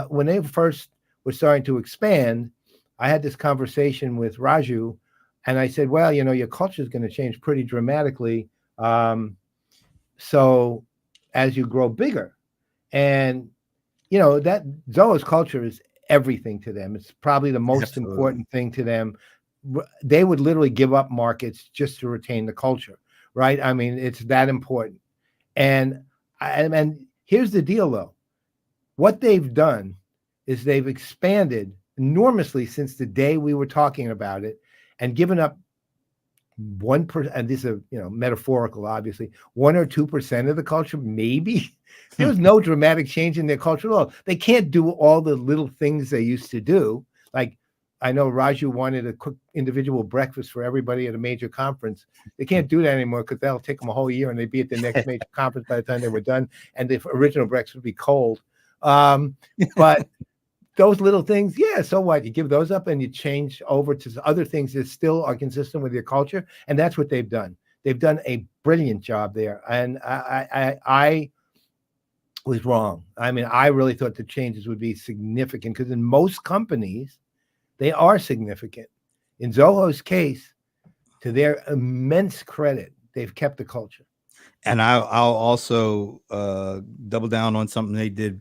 When they first were starting to expand, I had this conversation with Raju, and I said, well, your culture is going to change pretty dramatically. So as you grow bigger, and that Zoho's culture is everything to them. It's probably the most important thing to them. They would literally give up markets just to retain the culture, right? I mean, it's that important. And here's the deal, though. What they've done is they've expanded enormously since the day we were talking about it, and given up 1%. And this is metaphorical, obviously, 1 or 2% of the culture, maybe. There was no dramatic change in their culture at all. They can't do all the little things they used to do. Like, I know Raju wanted to cook individual breakfast for everybody at a major conference. They can't do that anymore because that'll take them a whole year, and they'd be at the next major conference by the time they were done, and the original breakfast would be cold. But those little things, yeah, so what? You give those up and you change over to other things that still are consistent with your culture, and that's what they've done. They've done a brilliant job there, and I was wrong. I mean, I really thought the changes would be significant, because in most companies, they are significant. In Zoho's case, to their immense credit, they've kept the culture.
And I'll also double down on something they did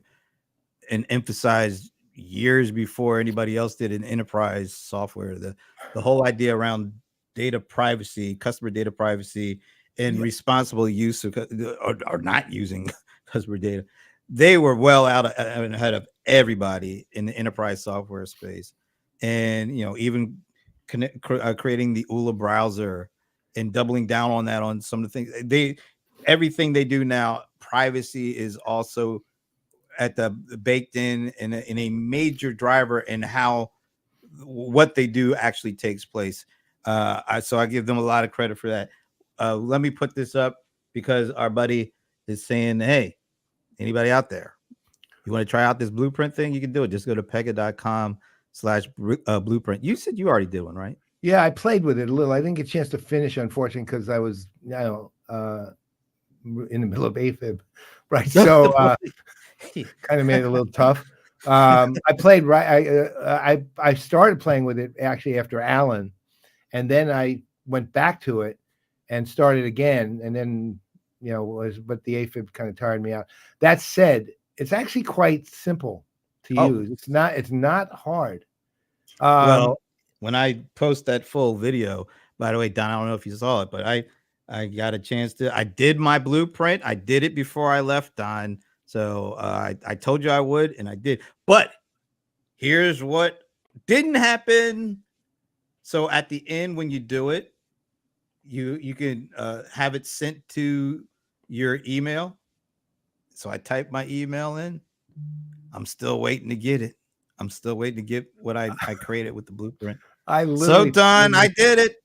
and emphasize years before anybody else did in enterprise software. The whole idea around data privacy, customer data privacy, and responsible use of or not using customer data. They were well ahead of everybody in the enterprise software space. And even creating the ULA browser and doubling down on that on some of the things. Everything they do now, privacy is also at the baked in a major driver in how what they do actually takes place. So I give them a lot of credit for that. Let me put this up because our buddy is saying, hey, anybody out there, you want to try out this blueprint thing? You can do it. Just go to pega.com/blueprint. You said you already did one, right?
Yeah, I played with it a little. I didn't get a chance to finish, unfortunately, because I was, in the middle of AFib, right? So kind of made it a little tough. I played I started playing with it actually after Alan, and then I went back to it and started again, and then but the AFib kind of tired me out. That said, it's actually quite simple to use. It's not hard.
Well, when I post that full video, by the way, Don, I don't know if you saw it, but I got a chance I did my blueprint. I did it before I left, Don. So I told you I would, and I did. But here's what didn't happen. So at the end, when you do it, you can have it sent to your email. So I typed my email in. I'm still waiting to get it. I'm still waiting to get what I created with the blueprint. So Don, I did it.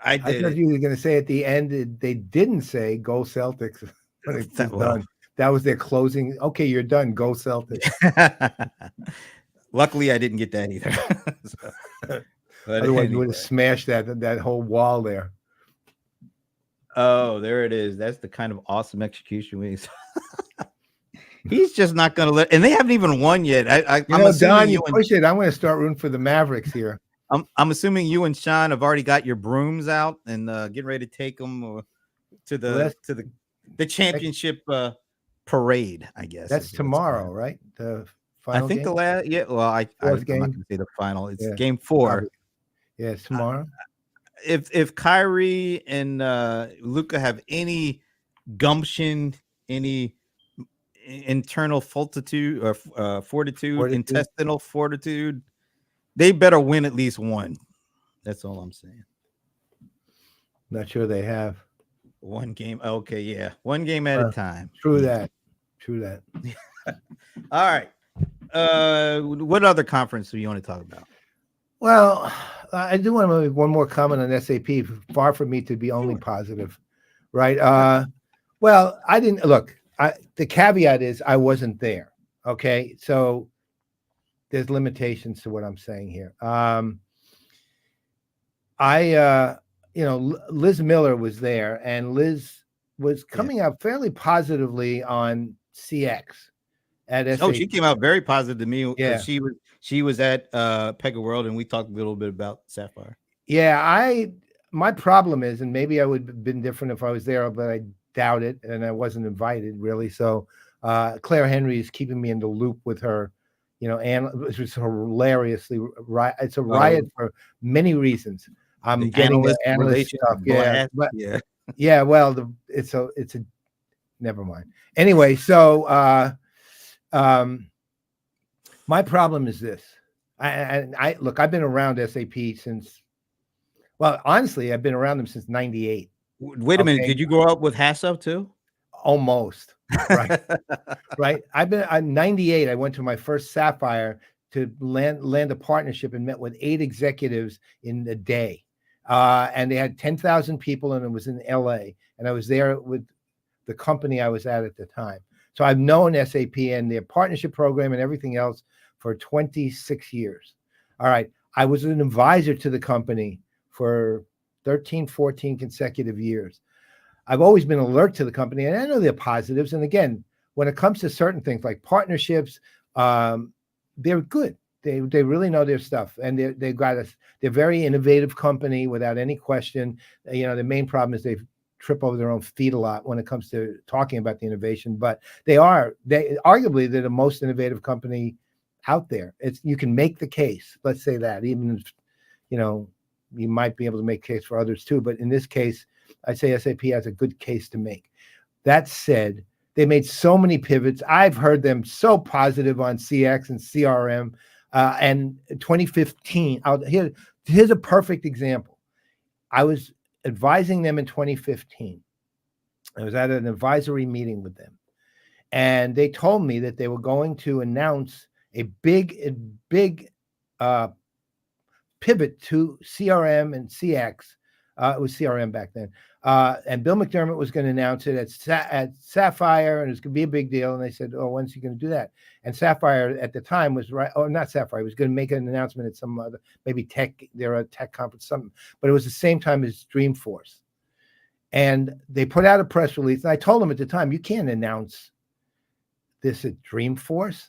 I thought
you were going to say at the end they didn't say "Go Celtics" when it's done. That was their closing. Okay, you're done. Go Celtics.
Luckily, I didn't get that either.
Otherwise, you would have smashed that whole wall there.
Oh, there it is. That's the kind of awesome execution we. He's just not going to let, and they haven't even won yet. I'm
Don, you push it. I'm going to start rooting for the Mavericks here.
I'm assuming you and Sean have already got your brooms out and getting ready to take them to the championship parade. I guess
that's tomorrow, right? The final.
I think
game?
I'm not going to say the final. It's game 4.
Yeah, it's tomorrow.
If Kyrie and Luka have any gumption, any internal fortitude or fortitude, intestinal fortitude, they better win at least one. That's all I'm saying.
Not sure they have
one game. Okay, yeah, one game at a time.
True that.
All right. What other conference do you want to talk about?
Well, I do want to make one more comment on SAP. Far from me to be only positive, right? Well, I didn't look. The caveat is I wasn't there. Okay, so there's limitations to what I'm saying here. Liz Miller was there, and Liz was coming out fairly positively on CX at SAP.
Oh, she came out very positive to me. Yeah, she was at Pega World, and we talked a little bit about Sapphire.
Yeah, my problem is, and maybe I would have been different if I was there, but I doubt it, and I wasn't invited really. So Claire Henry is keeping me in the loop with her, and it was hilariously right. It's a riot for many reasons. I'm getting the analyst stuff. Yeah. Well, it's a never mind. Anyway, so my problem is this. I look, I've been around SAP since, well, honestly, I've been around them since 98.
Wait a minute.
Okay.
Did you grow up with Hasso too?
Almost. Right. Right. I'm 98. I went to my first Sapphire to land a partnership and met with 8 executives in a day. And they had 10,000 people, and it was in LA. And I was there with the company I was at the time. So I've known SAP and their partnership program and everything else for 26 years. All right. I was an advisor to the company for 13, 14 consecutive years. I've always been alert to the company, and I know they're positives. And again, when it comes to certain things like partnerships, they're good. They really know their stuff, and they've got us. They're a very innovative company without any question. You know, the main problem is they trip over their own feet a lot when it comes to talking about the innovation, but they arguably they're the most innovative company out there. You can make the case. Let's say that, even if, you know, you might be able to make a case for others too, but in this case, I'd say SAP has a good case to make. That said, they made so many pivots. I've heard them so positive on CX and CRM. And 2015, here's a perfect example. I was advising them in 2015. I was at an advisory meeting with them, and they told me that they were going to announce a big pivot to CRM and CX. It was CRM back then. And Bill McDermott was going to announce it at Sapphire, and it was going to be a big deal. And they said, "Oh, when's he going to do that?" And Sapphire at the time was right, or not Sapphire, he was going to make an announcement at some other, maybe tech, they're a tech conference, something. But it was the same time as Dreamforce. And they put out a press release. And I told them at the time, you can't announce this at Dreamforce.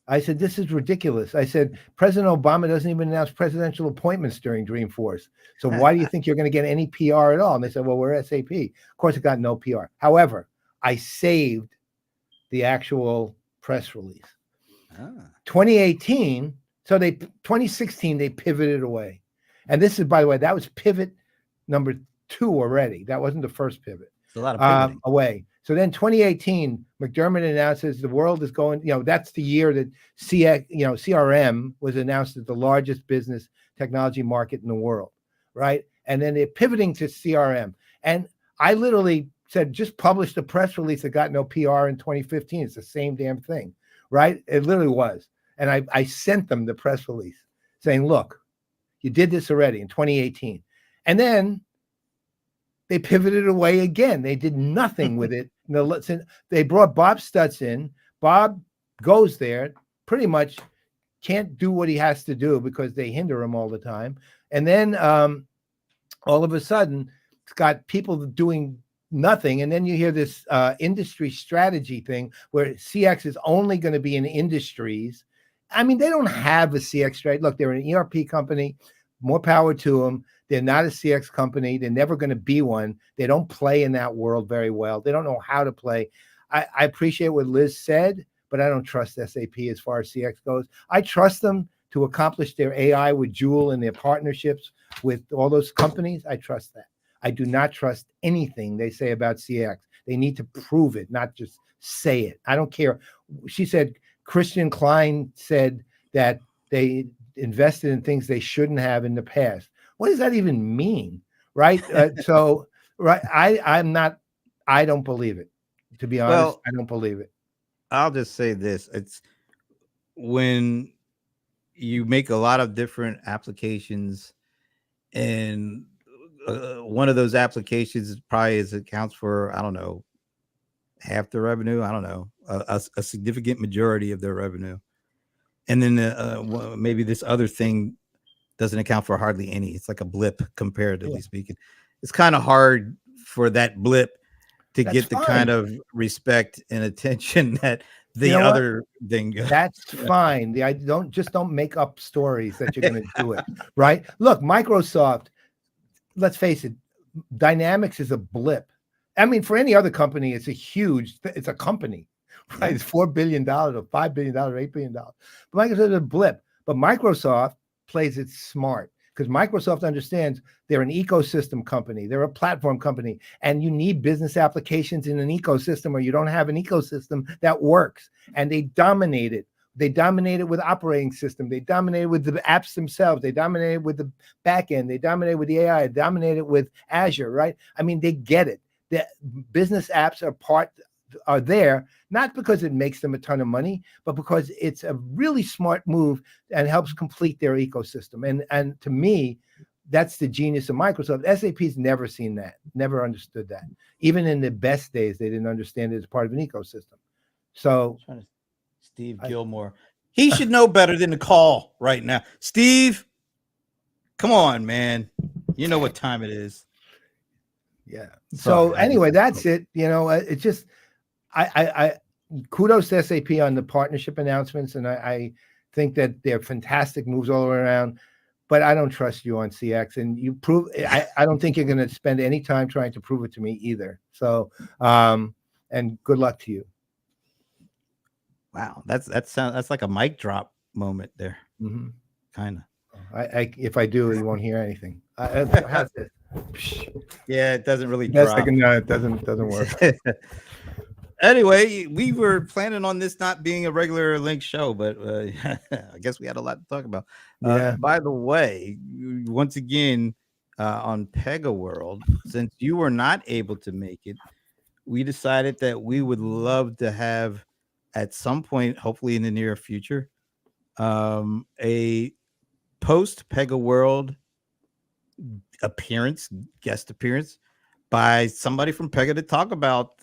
I said, this is ridiculous. I said, President Obama doesn't even announce presidential appointments during Dreamforce. So why do you think you're going to get any PR at all? And they said, well, we're SAP. Of course, it got no PR. However, I saved the actual press release. 2018, 2016, they pivoted away. And this is, by the way, that was pivot number 2 already. That wasn't the first pivot.
It's a lot of pivoting.
Away. So then 2018, McDermott announces the world is going, you know, that's the year that CRM was announced as the largest business technology market in the world, right? And then they're pivoting to CRM. And I literally said, just publish the press release that got no PR in 2015. It's the same damn thing, right? It literally was. And I sent them the press release saying, look, you did this already in 2018. And then they pivoted away again. They did nothing with it. They brought Bob Stutz in. Bob goes there, pretty much can't do what he has to do because they hinder him all the time. And then all of a sudden, it's got people doing nothing. And then you hear this industry strategy thing where CX is only going to be in industries. I mean, they don't have a CX strategy. Look, they're an ERP company. More power to them. They're not a CX company. They're never going to be one. They don't play in that world very well. They don't know how to play. I appreciate what Liz said, but I don't trust SAP as far as CX goes. I trust them to accomplish their AI with Joule and their partnerships with all those companies. I trust that. I do not trust anything they say about CX. They need to prove it, not just say it. I don't care. She said, Christian Klein said that they invested in things they shouldn't have in the past. What does that even mean? Right. Right. I don't believe it. To be honest,
Well,
I don't believe it.
I'll just say this. It's when you make a lot of different applications, and one of those applications probably accounts for, I don't know, half the revenue. I don't know, a significant majority of their revenue. And then maybe this other thing doesn't account for hardly any. It's like a blip, comparatively speaking. It's kind of hard for that blip to get the kind of respect and attention that the other thing.
That's fine. Don't make up stories that you're going to do it. Right. Look, Microsoft, let's face it, Dynamics is a blip. I mean, for any other company, it's a company, right? It's $4 billion or $5 billion or $8 billion. But Microsoft is a blip. But Microsoft plays it smart. because Microsoft understands they're an ecosystem company. They're a platform company, and you need business applications in an ecosystem, or you don't have an ecosystem that works. And they dominate it. They dominate it with operating system. They dominate it with the apps themselves. They dominate it with the back end. They dominate with the AI. They dominate it with Azure, right? I mean, they get it. The business apps are there, not because it makes them a ton of money, but because it's a really smart move and helps complete their ecosystem. And to me, that's the genius of Microsoft. SAP's never seen that, never understood that. Even in the best days, they didn't understand it as part of an ecosystem. So
Steve Gilmore, he should know better than to call right now. Steve, come on, man. You know what time it is.
Yeah. So anyway, that's it. You know, it's just, I kudos to SAP on the partnership announcements. And I think that they're fantastic moves all around, but I don't trust you on CX, and you prove, I don't think you're going to spend any time trying to prove it to me either. So, and good luck to you.
Wow, that's like a mic drop moment there.
Mm-hmm.
Kind
of. If I do, you won't hear anything. How's this?
Yeah, it doesn't really drop.
No, it doesn't work.
Anyway, we were planning on this not being a regular link show, but I guess we had a lot to talk about. By the way, once again, on Pega World, since you were not able to make it, we decided that we would love to have, at some point, hopefully in the near future, a post Pega World guest appearance by somebody from Pega to talk about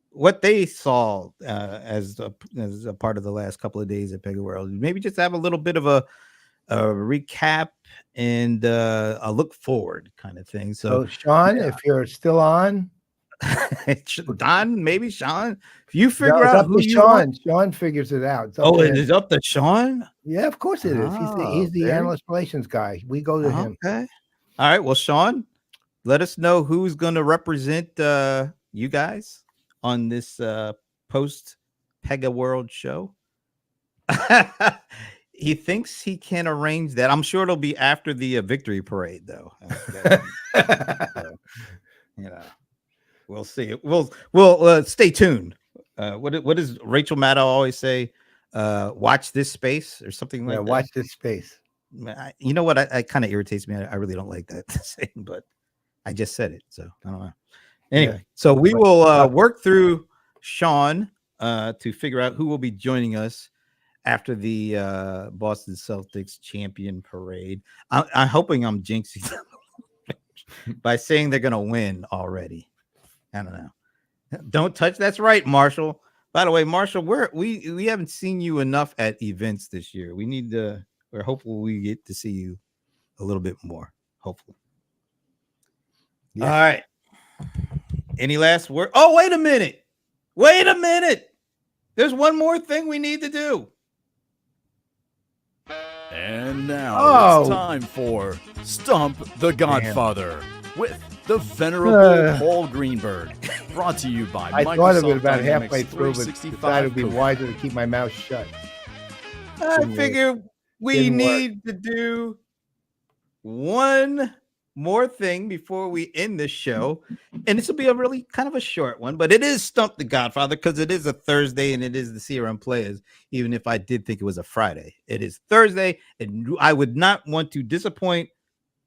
what they saw as a part of the last couple of days at Pega World. Maybe just have a little bit of a recap and a look forward kind of thing. So
Sean, if you're still on,
Don, maybe Sean, if you figure out who you want.
Sean figures it out.
It is up to Sean?
Yeah, of course it is. He's the analyst relations guy. We go to him.
Okay. All right. Well, Sean, let us know who's going to represent you guys on this post Pega World show. He thinks he can arrange that. I'm sure it'll be after the victory parade, though. We'll see. We'll stay tuned. What does Rachel Maddow always say? Watch this space or something like that.
Watch this space.
You know what? I kind of irritates me. I really don't like that saying, but I just said it, so I don't know. Anyway, so we will work through Sean to figure out who will be joining us after the Boston Celtics champion parade. I'm hoping I'm jinxing them by saying they're going to win already. I don't know. Don't touch. That's right, Marshall. By the way, Marshall, we haven't seen you enough at events this year. We need to. We're hopeful we get to see you a little bit more. Hopefully. Yeah. All right. Any last word? Oh, wait a minute. There's one more thing we need to do.
And now it's time for Stump the Godfather with the venerable Paul Greenberg. Brought to you by Microsoft.
I thought of it about
Dynamics
halfway through, but decided it would be wiser to keep my mouth shut.
I figure we need to do one more thing before we end this show, and this will be a really kind of a short one, but it is Stump the Godfather because it is a Thursday and it is the CRM Playaz. Even if I did think it was a Friday, it is Thursday, and I would not want to disappoint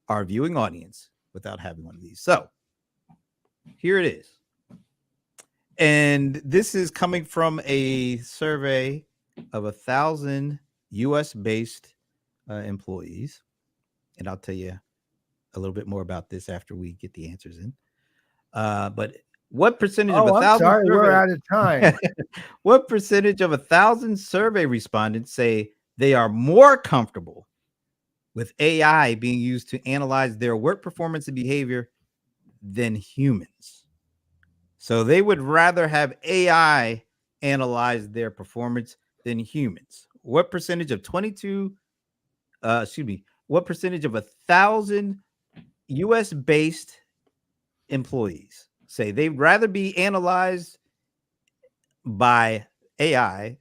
our viewing audience without having one of these. So here it is, and this is coming from a survey of 1,000 U.S. based employees, and I'll tell you a little bit more about this after we get the answers in. But what percentage of 1,000?
Sorry, we're out of time.
What percentage of 1,000 survey respondents say they are more comfortable with AI being used to analyze their work performance and behavior than humans? So they would rather have AI analyze their performance than humans. What percentage of what percentage of 1,000 U.S. based employees say they'd rather be analyzed by AI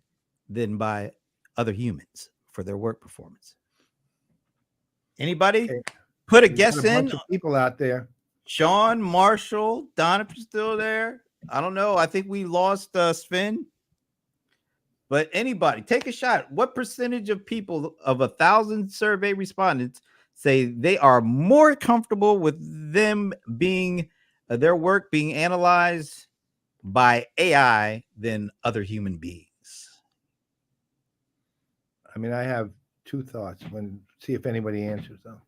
than by other humans for their work performance? Anybody?
Okay.
Put a
We've
guess
got a
in.
bunch of people out there.
Sean, Marshall, Don, if you're still there. I don't know. I think we lost Sven. But anybody, take a shot. What percentage of people of 1,000 survey respondents say they are more comfortable with them being their work being analyzed by AI than other human beings?
I mean, I have two thoughts. See if anybody answers them.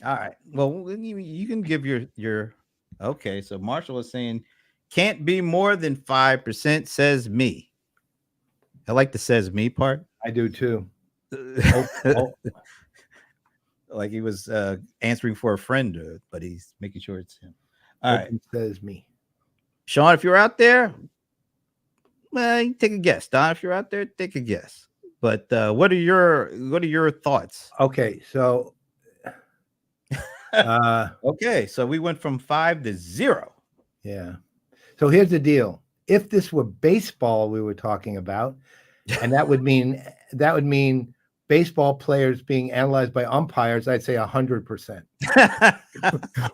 All right. Well, you can give your. Okay. So Marshall is saying can't be more than 5%. Says me. I like the says me part.
I do too.
Like he was answering for a friend, but he's making sure it's him. All right.
Says me.
Sean, if you're out there, well, take a guess. Don, if you're out there, take a guess. But what are your thoughts?
Okay, so
okay, so we went from 5 to 0.
Yeah. So here's the deal. If this were baseball we were talking about, and that would mean baseball players being analyzed by umpires, I'd say 100%.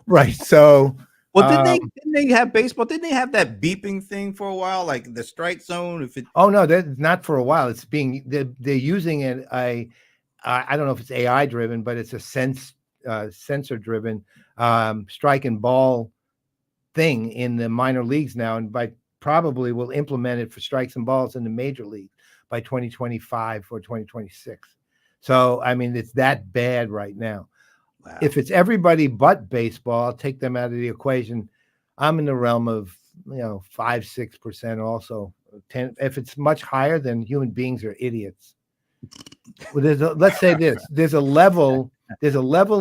Right. So
well, didn't they have baseball? Didn't they have that beeping thing for a while, like the strike zone? If it
oh no, that's not for a while. It's they're using it. I don't know if it's AI driven, but it's a sensor driven strike and ball thing in the minor leagues now, and probably will implement it for strikes and balls in the major league by 2025 or 2026. So I mean, it's that bad right now. Wow. If it's everybody but baseball, I'll take them out of the equation. I'm in the realm of 5-6% also. 10. If it's much higher, then human beings are idiots. Well, let's say this. There's a level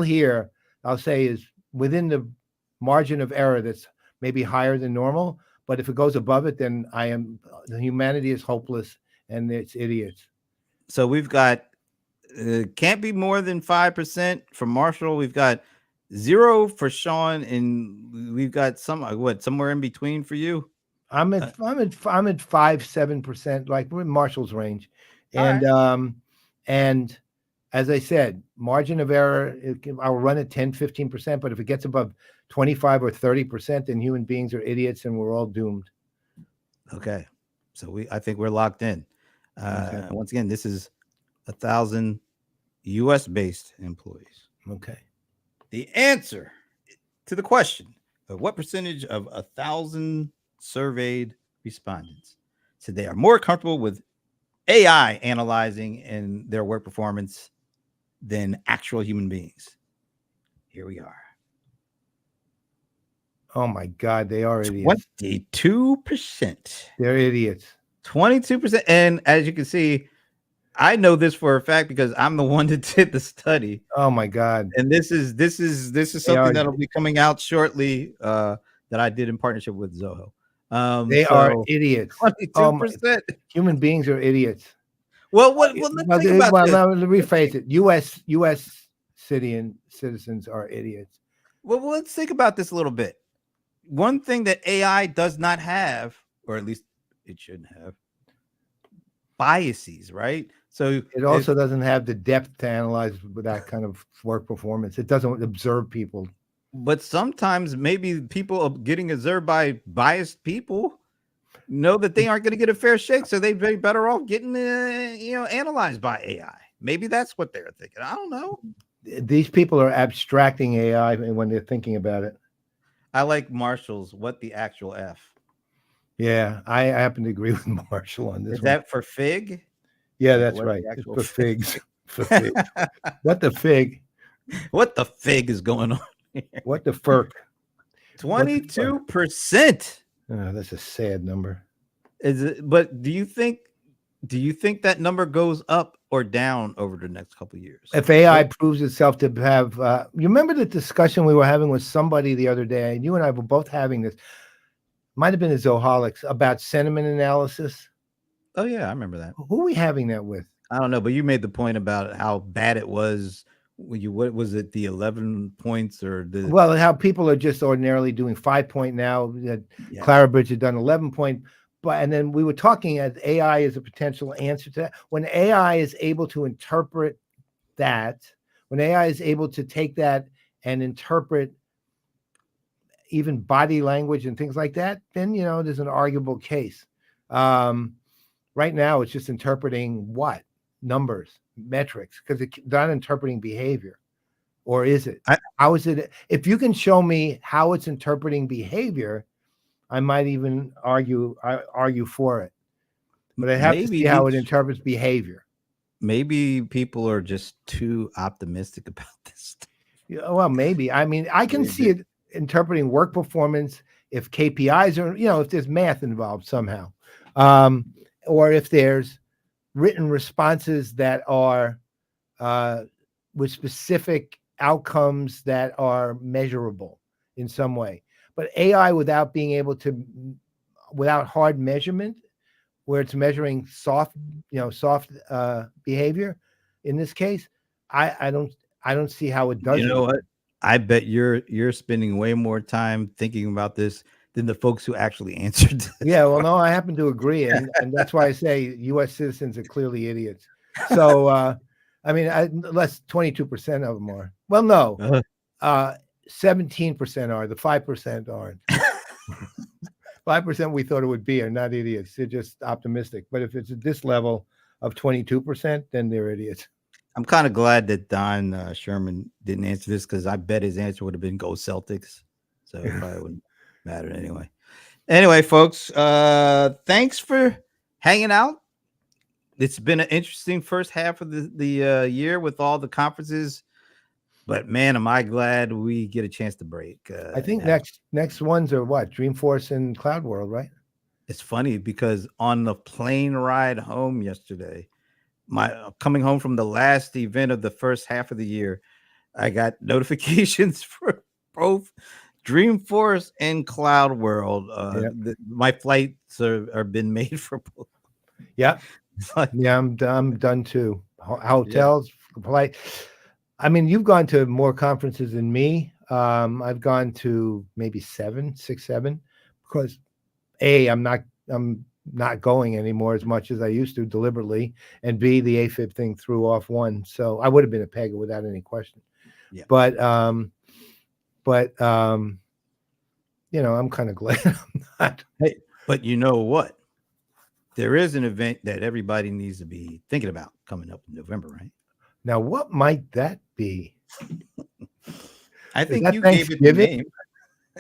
here, I'll say, is within the margin of error that's maybe higher than normal. But if it goes above it, then humanity is hopeless and it's idiots.
So we've got can't be more than 5% for Marshall. We've got 0 for Sean, and we've got somewhere in between for you.
I'm at 5-7%, like we're in Marshall's range, and and as I said, margin of error, I'll run at 10-15%, but if it gets above 25 or 30%, then human beings are idiots and we're all doomed.
Okay, so I think we're locked in. Okay. Once again, this is 1,000 U.S. based employees.
Okay.
The answer to the question of what percentage of 1,000 surveyed respondents said they are more comfortable with AI analyzing in their work performance than actual human beings. Here we are.
Oh my God, they are idiots.
22%.
They're idiots.
22%. And as you can see, I know this for a fact because I'm the one that did the study.
Oh my God.
And this is something that'll be coming out shortly that I did in partnership with Zoho.
They are idiots.
22%.
Human beings are idiots.
Well, let's think about this.
Let me rephrase it. U.S. citizens are idiots.
Well, let's think about this a little bit. One thing that AI does not have, or at least it shouldn't have, biases, right? So
it also doesn't have the depth to analyze with that kind of work performance. It doesn't observe people.
But sometimes maybe people getting observed by biased people know that they aren't going to get a fair shake, so they'd be better off getting analyzed by AI. Maybe that's what they're thinking. I don't know.
These people are abstracting AI when they're thinking about it.
I like Marshall's what the actual F.
Yeah, I happen to agree with Marshall on this.
Is that for fig?
Yeah, that's right. It's for figs. For figs. What the fig?
What the fig is going on here?
What the furk?
22%.
Oh, that's a sad number.
Is it? But do you think that number goes up or down over the next couple of years?
If AI proves itself to have, you remember the discussion we were having with somebody the other day, and you and I were both having this. Might have been a Zoholics about sentiment analysis.
Oh yeah, I remember that.
Who are we having that with?
I don't know, but you made the point about how bad it was. What was it? The 11 points or the?
Well, how people are just ordinarily doing 5-point now. Clarabridge had done 11-point, and then we were talking as AI is a potential answer to that. When AI is able to interpret that, when AI is able to take that and interpret even body language and things like that, then, there's an arguable case. Right now, it's just interpreting what? Numbers, metrics, because it's not interpreting behavior. Or is it? How is it? If you can show me how it's interpreting behavior, I might even argue for it. But I have to see how it interprets behavior.
Maybe people are just too optimistic about this.
Yeah, well, maybe. I mean, I can see it interpreting work performance if KPIs are, if there's math involved somehow, or if there's written responses that are with specific outcomes that are measurable in some way. But AI without hard measurement, where it's measuring soft behavior, in this case, I don't see how it does.
You know what? I bet you're spending way more time thinking about this than the folks who actually answered this.
Yeah, well, no, I happen to agree, and that's why I say U.S. citizens are clearly idiots. So, I mean, less 22% of them are. Well, no, 17% are. The 5% aren't. 5% we thought it would be are not idiots. They're just optimistic. But if it's at this level of 22%, then they're idiots.
I'm kind of glad that Don Sherman didn't answer this, because I bet his answer would have been go Celtics. So it probably wouldn't matter anyway. Anyway, folks, thanks for hanging out. It's been an interesting first half of the year with all the conferences. But man, am I glad we get a chance to break.
I think next ones are what? Dreamforce and Cloud World, right?
It's funny because on the plane ride home yesterday, coming home from the last event of the first half of the year, I got notifications for both Dreamforce and Cloud World. My flights are been made for both.
Yeah, yeah, I'm done too. Hotels, flight. I mean, you've gone to more conferences than me. I've gone to maybe 6, 7, because I'm not going anymore as much as I used to deliberately, and B, the AFib thing threw off one, so I would have been a Pega without any question. Yeah. But I'm kind of glad I'm not.
Hey, but you know what? There is an event that everybody needs to be thinking about coming up in November, right?
Now, what might that be?
I think you gave it the name.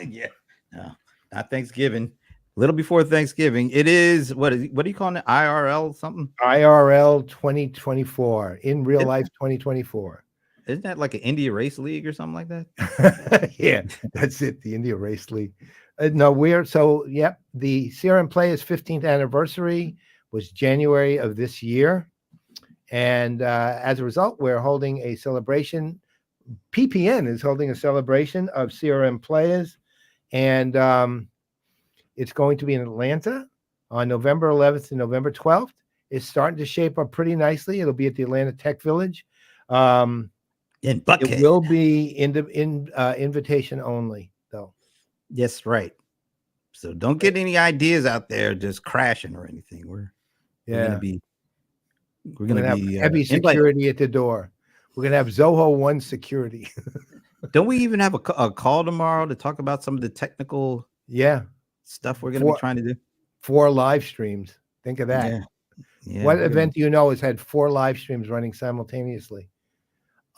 Yeah, no, not Thanksgiving. A little before Thanksgiving. It is, what do you call it? IRL something?
IRL 2024. In real life 2024.
Isn't that like an India Race League or something like that?
Yeah, that's it. The India Race League. The CRM Playaz 15th anniversary was January of this year. And as a result, we're holding a celebration. PPN is holding a celebration of CRM Playaz. And it's going to be in Atlanta on November 11th and November 12th. It's starting to shape up pretty nicely. It'll be at the Atlanta Tech Village.
In Buckhead.
It will be invitation only, though.
Yes, right. So don't get any ideas out there just crashing or anything. We're gonna be
have heavy security at the door. We're gonna have Zoho One security.
Don't we even have a call tomorrow to talk about some of the technical stuff we're gonna be trying to do? 4
live streams. Think of that.
Yeah,
what event do you know has had 4 live streams running simultaneously?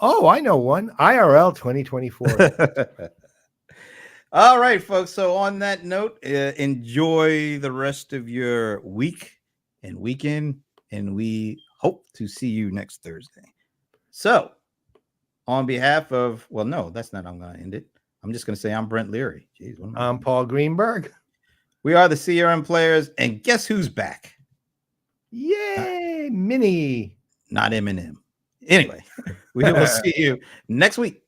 Oh, I know one. IRL 2024.
All right, folks. So on that note, enjoy the rest of your week and weekend, and we hope to see you next Thursday. So on behalf of, well, no, that's not how I'm going to end it. I'm just going to say I'm Brent Leary. Jeez,
I'm Paul Greenberg.
We are the CRM Players, and guess who's back?
Yay, Minnie.
Not Eminem. Anyway, we will see you next week.